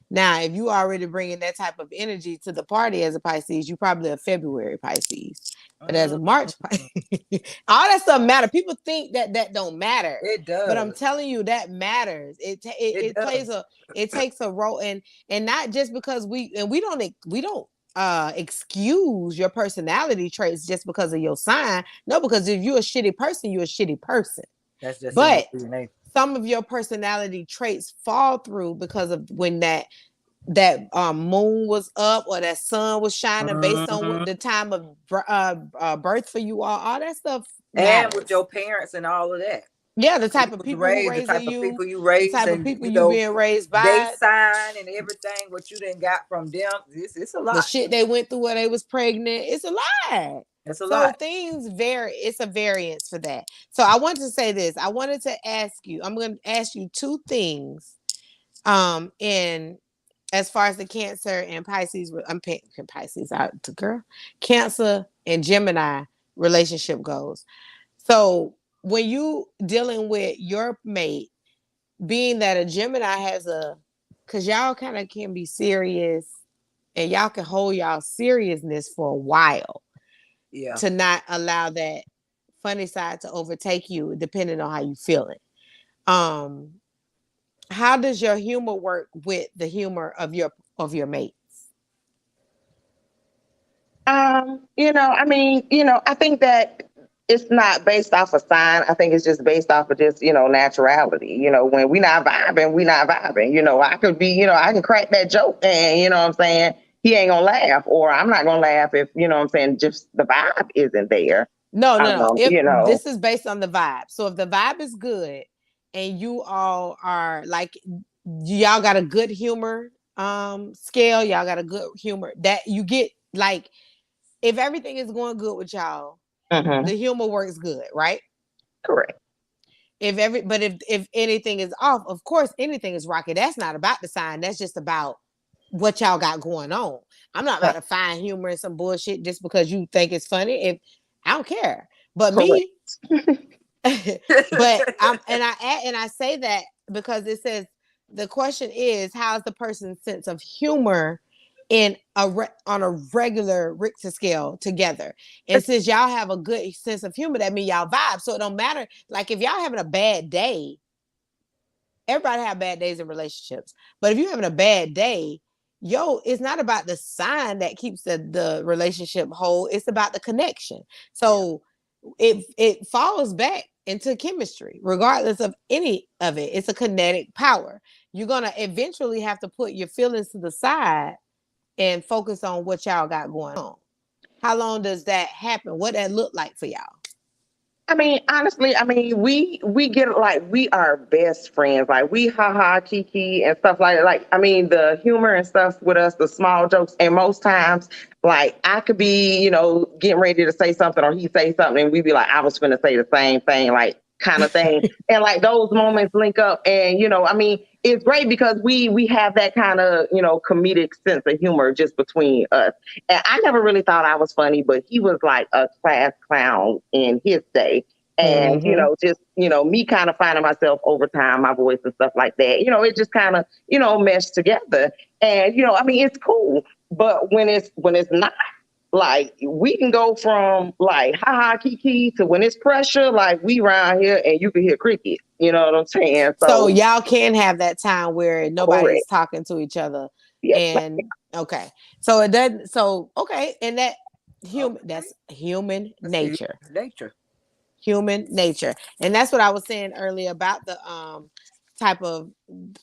Now, if you already bringing that type of energy to the party as a Pisces, you probably a February Pisces. But as a March Mm. all that stuff matter. People think that don't matter, It but I'm does. telling you that matters. It It plays does. a it takes a role, and not just because we don't excuse your personality traits just because of your sign. No, because if you're a shitty person, you're a shitty person. That's just in your But DNA. some of your personality traits fall through because of when that moon was up or that sun was shining based on what Hmm. the time of birth for you all that stuff And with matters. your parents and all of that. Yeah, the How you type of was people who raised, the raising type of you, people you the raised, type of and people you being raised they by, sign and everything, what you didn't got from them. It's a the lot. shit they went through when they was pregnant. It's a lot. It's a So lot. things vary. It's a variance for that. So I wanted to say this. I wanted to ask you. I'm going to ask you two things. In as far as the Cancer and Pisces, I'm picking Pisces out to girl, Cancer and Gemini relationship goes. So when you dealing with your mate, being that a Gemini has because y'all kind of can be serious and y'all can hold y'all seriousness for a while Yeah. to not allow that funny side to overtake you, depending on how you feeling. Um, how does your humor work with the humor of your mate? I mean, I think that it's not based off a sign. I think it's just based off of just, naturality. When we not vibing. I could be, I can crack that joke and, what I'm saying, he ain't gonna laugh, or I'm not gonna laugh if, what I'm saying, just the vibe isn't there. No. If You know. this is based on the vibe. So if the vibe is good and you all are like, y'all got a good humor scale, y'all got a good humor that you get, like, if everything is going good with y'all, Mm-hmm. the humor works good, right? Correct. But if anything is off, of course anything is rocky. That's not about the sign. That's just about what y'all got going on. I'm not about to find humor in some bullshit just because you think it's funny. If I don't care. But Correct. me, I say that because it says the question is, how's the person's sense of humor on a regular Richter scale together? And since y'all have a good sense of humor, that means y'all vibe. So it don't matter. Like if y'all having a bad day, everybody have bad days in relationships. But if you're having a bad day, it's not about the sign that keeps the relationship whole. It's about the connection. So it falls back into chemistry, regardless of any of it. It's a kinetic power. You're gonna eventually have to put your feelings to the side and focus on what y'all got going on. How long does that happen? What that look like for y'all? I mean, honestly, we get like we are best friends. Like we kiki and stuff like that. Like the humor and stuff with us, the small jokes, and most times, like I could be, getting ready to say something or he say something, and we be like, I was gonna say the same thing, like kind of thing. And like those moments link up, and it's great because we have that kind of comedic sense of humor just between us. And I never really thought I was funny, but he was like a class clown in his day. And, Mm-hmm. just, me kind of finding myself over time, my voice and stuff like that, it just kind of, meshed together. And, it's cool. But when it's not, like we can go from like kiki to when it's pressure, like we around here and you can hear crickets. You know what I'm saying? So So y'all can have that time where nobody's correct. talking to each other. Yes. And okay. So it doesn't okay. And that's human That's the nature. nature. Human nature. And that's what I was saying earlier about the type of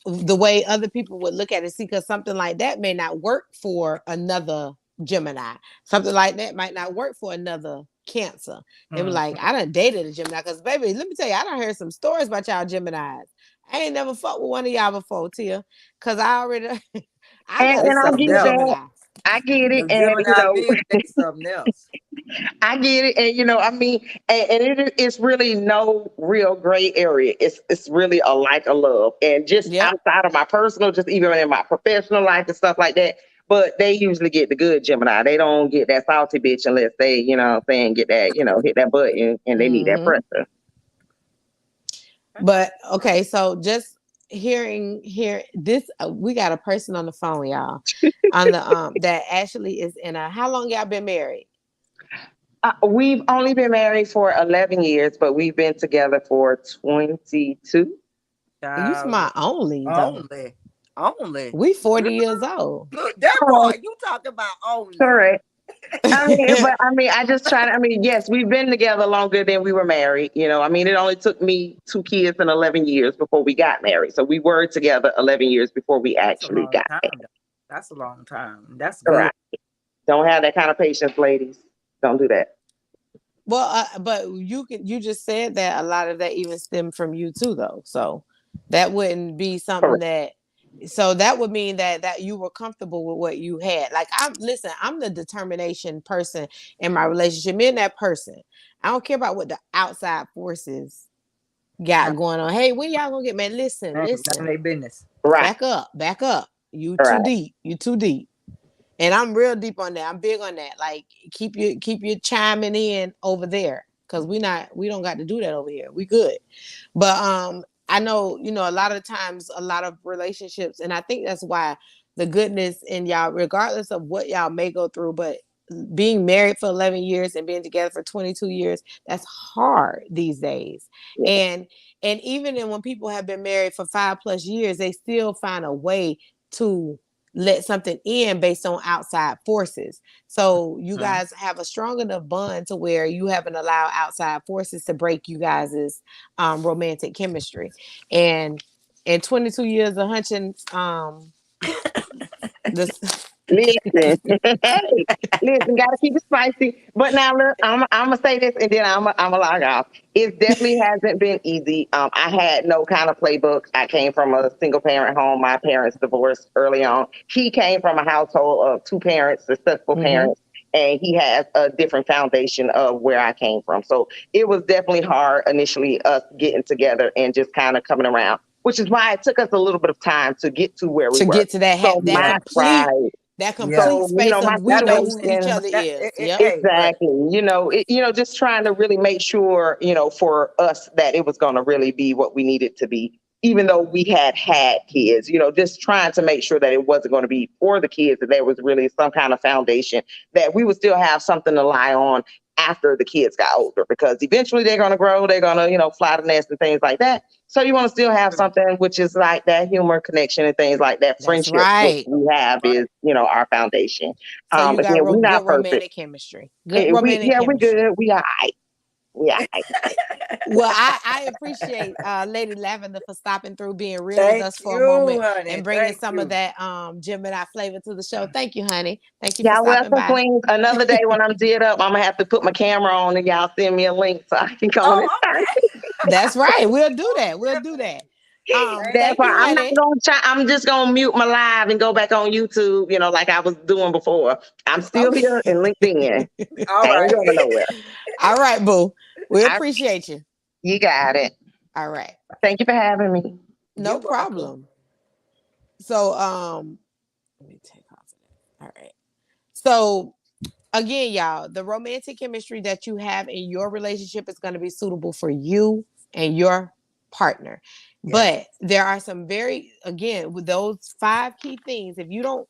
the way other people would look at it. See, because something like that may not work for another Gemini. Something like that might not work for another Cancer. They were like, I done dated a Gemini. Because, baby, let me tell you, I done heard some stories about y'all Geminis. I ain't never fucked with one of y'all before, Tia. Because I already, I got a And It's I sister something get else. that. Gemini. I get it. The And Gemini men, they something else. I get it, and it's really no real gray area. It's really a like a love, and just Yep. outside of my personal, just even in my professional life and stuff like that. But they usually get the good Gemini. They don't get that salty bitch unless they, what I'm saying, get that, hit that button and they need that Mm-hmm. pressure. But okay, so just hearing here this, we got a person on the phone, y'all, on the that actually is in a. How long y'all been married? We've only been married for 11 years, but we've been together for 22. You Child, my only though. only, only. We 40 Look, years old. look, that Correct. part you talking about only. Correct. I just try to, yes, we've been together longer than we were married. It only took me 2 kids and 11 years before we got married. So we were together 11 years before we That's a actually long got time, married. though. That's a long time. That's good. Right. Don't have that kind of patience, ladies. Don't do that. Well, but you just said that a lot of that even stemmed from you too, though. So that wouldn't be something Correct. that. So that would mean that you were comfortable with what you had. Like I'm the determination person in my relationship. Me and that person. I don't care about what the outside forces got going on. Hey, when y'all gonna get married? Listen, None of listen. their business. Right. Back up, back up. You too Right. deep. You too deep. And I'm real deep on that. I'm big on that. Like keep you chiming in over there. Cause we don't got to do that over here. We good. But I know, a lot of times a lot of relationships, and I think that's why the goodness in y'all, regardless of what y'all may go through, but being married for 11 years and being together for 22 years, that's hard these days. Yeah. And even when people have been married for 5+ years, they still find a way to let something in based on outside forces. So you Mhm. guys have a strong enough bond to where you haven't allowed outside forces to break you guys' romantic chemistry. And in 22 years of hunching, this Listen, hey, listen, gotta keep it spicy. But now look, I'm gonna say this and then I'm gonna log off. It definitely hasn't been easy. I had no kind of playbook. I came from a single parent home. My parents divorced early on. He came from a household of two parents, successful mm-hmm. parents, and he has a different foundation of where I came from. So it was definitely hard initially us getting together and just kind of coming around, which is why it took us a little bit of time to get to where we To were. get to that So that Yeah. my complete right. that Yeah. complete So, space my of we That know makes who sense. each situation, other That is. Yep. hey, but exactly. Just trying to really make sure, for us that it was going to really be what we needed to be, even though we had kids, just trying to make sure that it wasn't going to be for the kids, that there was really some kind of foundation that we would still have something to lie on after the kids got older, because eventually they're going to grow, they're going to, fly the nest and things like that. So you want to still have something which is like that humor connection and things like that. That's Friendship, which right. we have, right. is, our foundation. So you got Again, we're good not perfect. romantic chemistry. Good We romantic yeah, we chemistry. good. We all right. We all right. Well, I appreciate Lady Lavender for stopping through, being real with Thank us for a you, moment honey. and bringing Thank some of you. that Gemini flavor to the show. Thank you, honey. Thank you for Y'all stopping welcome, by. queens. Another day when I'm geared up, I'm gonna have to put my camera on and y'all send me a link so I can come on Oh, this time. okay. That's right. We'll do Oh, that. We'll do definitely. that. Thank That Thank part, you, I'm not honey. gonna try. I'm just gonna mute my live and go back on YouTube, like I was doing before. I'm still Okay. here in LinkedIn. all I ain't right. going nowhere. All right, boo. We I, appreciate you. you got it. All right. Thank you for having me. No You're welcome. problem. So let me take off of that. All right. So again, y'all, the romantic chemistry that you have in your relationship is going to be suitable for you and your partner. Yes. But there are some again, with those 5 key things, if you don't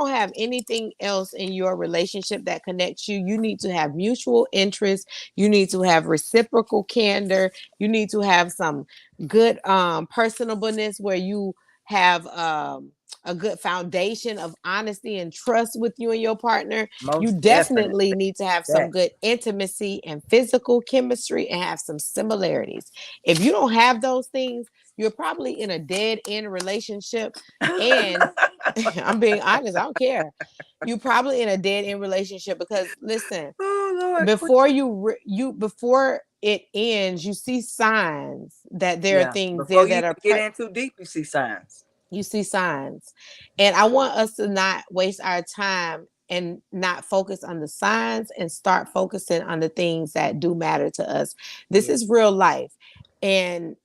have anything else in your relationship that connects you, you need to have mutual interest, you need to have reciprocal candor, you need to have some good personableness where you have a good foundation of honesty and trust with you and your partner. You Most definitely definitely. need to have some That. good intimacy and physical chemistry and have some similarities. If you don't have those things, you're probably in a dead end relationship. And I'm being honest, I don't care. You're probably in a dead end relationship because listen, Oh Lord, quit. before before it ends, you see signs that there are Yeah. things there Before you that even are get in too deep, you see signs. you see signs. And I want us to not waste our time and not focus on the signs and start focusing on the things that do matter to us. This Yeah. is real life. And,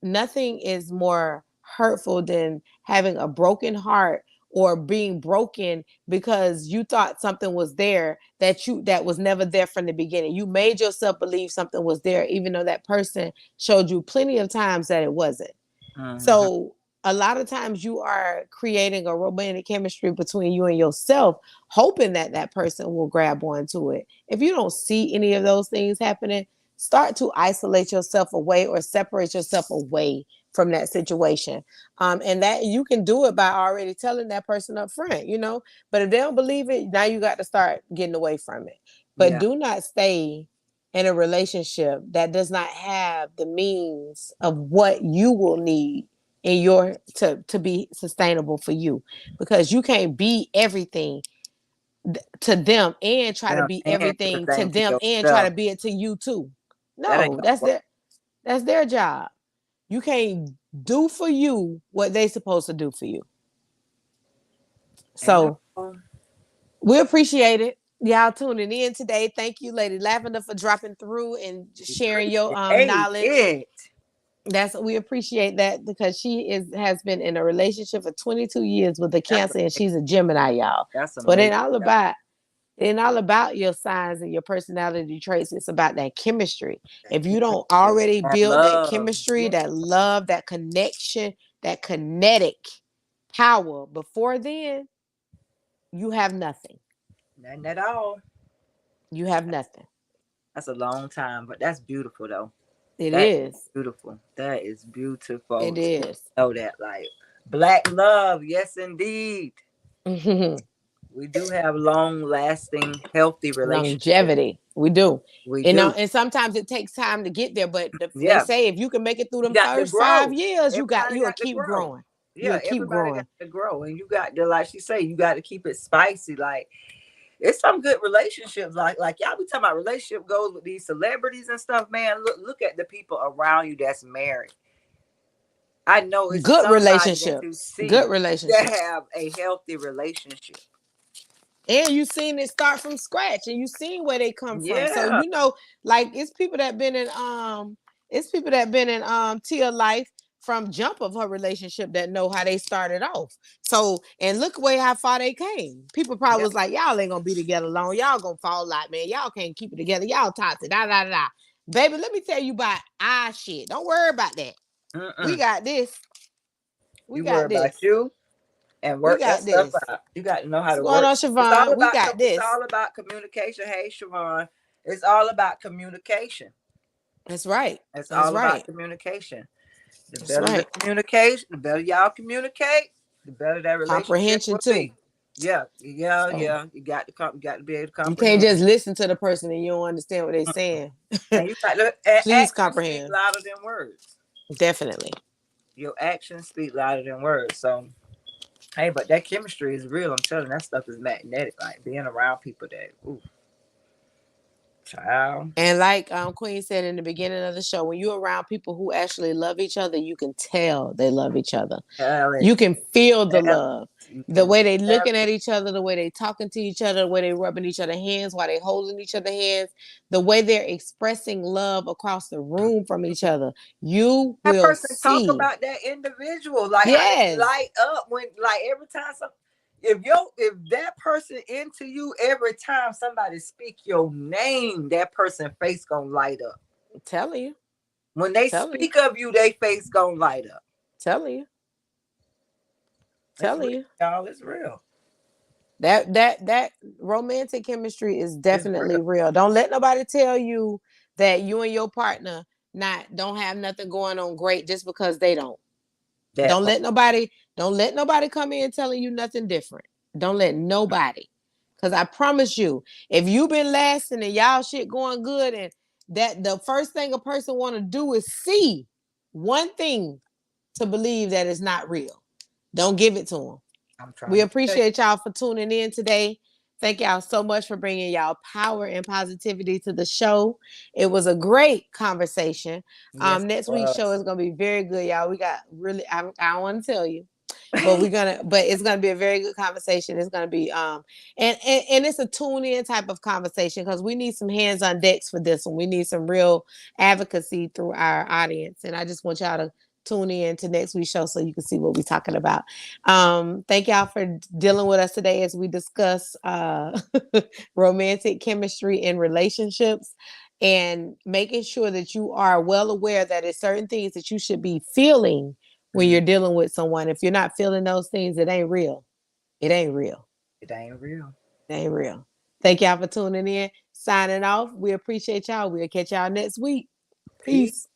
nothing is more hurtful than having a broken heart or being broken because you thought something was there that was never there from the beginning. You made yourself believe something was there even though that person showed you plenty of times that it wasn't. Mhm. So a lot of times you are creating a romantic chemistry between you and yourself, hoping that that person will grab onto it. If you don't see any of those things happening, start to isolate yourself away or separate yourself away from that situation. And that you can do it by already telling that person up front, But if they don't believe it, now you got to start getting away from it. But Yeah. do not stay in a relationship that does not have the means of what you will need in your to be sustainable for you, because you can't be everything to them and try to Them be and everything to everything to them and try yourself. to be it to you too. That ain't No, gonna work. that's their job. You can't do for you what they supposed to do for you. At So all. we appreciate it. Y'all tuning in today. Thank you, Lady Lavender, for dropping through and sharing your Appreciate knowledge. it. We appreciate that because she has been in a relationship for 22 years with a That's Cancer and amazing. she's a Gemini, y'all. That's So amazing. it ain't all about your signs and your personality traits. It's about that chemistry. That If you don't chemistry. already That build that love. chemistry, Yeah. that love, that connection, that kinetic power before then, you have nothing. Nothing at all. You have nothing. That's a long time, but that's beautiful though. It That is is. beautiful. That is beautiful It to is. know that. Like Black love, yes, indeed. We do have long lasting, healthy relationships. Longevity. We do. We You know, do. and sometimes it takes time to get there, but they Yeah. say if you can make it through You them got to first 5 years, Everybody you'll got to keep grow. growing. Yeah, You'll keep everybody got growing. to grow. And you got to, like she say, you got to keep it spicy. Like, it's some good relationships. Like y'all be talking about relationship goals with these celebrities and stuff, man. Look at the people around you that's married. I know it's Good somebody that you relationships. Good see that relationships. have a healthy relationship. And you seen it start from scratch, and you seen where they come from. So Yeah. you know, like it's people that been in Tia life from jump of her relationship that know how they started off. So and look way how far they came. People probably Yeah. was like, y'all ain't gonna be together long. Y'all gonna fall out, man. Y'all can't keep it together. Y'all toxic. Da da da. Baby, let me tell you about our shit. Don't worry about that. We Mm-mm. got this. We You worry got about this. you and We work that got stuff this. out. You got to know how What's to going work. on, Siobhan? We got It's this. all about communication. Hey, Siobhan, it's all about communication. That's right. It's That's all about right. communication. The That's better the right. communication, the better y'all communicate, the better that relationship Comprehension will too. be. Yeah, yeah, So yeah. You got to be able to you can't comprehend, just listen to the person and you don't understand what they're saying. and you got to and Please actions speak comprehend. louder than words. Definitely. Your actions speak louder than words. So, hey, but that chemistry is real. I'm telling you, that stuff is magnetic. Like being around people that, ooh, child. And like Queen said in the beginning of the show, when you're around people who actually love each other, you can tell they love each other. Tell You it. can feel the Tell love. You The can way they tell looking at each other, the way they talking to each other, the way they rubbing each other hands while they holding each other hands, the way they're expressing love across the room from each other. You that will person talk see. about that individual, like how they Yes. light up when, like every time some, if that person into you, every time somebody speak your name, that person face gonna light up. I'm telling you. When they Telling you. speak of you, they face gonna light up. Telling you. It's Telling real, you. y'all. It's real. That romantic chemistry is It's real. definitely real. Don't let nobody tell you that you and your partner not don't have nothing going on great just because they don't. That Don't part. let nobody don't let nobody come in telling you nothing different. Don't let nobody. Cause I promise you, if you've been lasting and y'all shit going good, and that the first thing a person want to do is see one thing to believe that it's not real. Don't give it to them. I'm We trying to tell appreciate y'all for tuning in today. Thank y'all so much for bringing y'all power and positivity to the show. It was a great conversation. you. Yes, it Next week's show was. is going to be very good, y'all. We got really, I don't want to tell you, but but it's gonna be a very good conversation. It's gonna be and it's a tune in type of conversation because we need some hands on decks for this one. We need some real advocacy through our audience, and I just want y'all to tune in to next week's show so you can see what we're talking about. Thank y'all for dealing with us today as we discuss romantic chemistry in relationships and making sure that you are well aware that it's certain things that you should be feeling when Mm, you're dealing with someone. If you're not feeling those things, it ain't real. It ain't real. it ain't real. It ain't real. Thank y'all for tuning in. Signing off. We appreciate y'all. We'll catch y'all next week. Peace. Peace.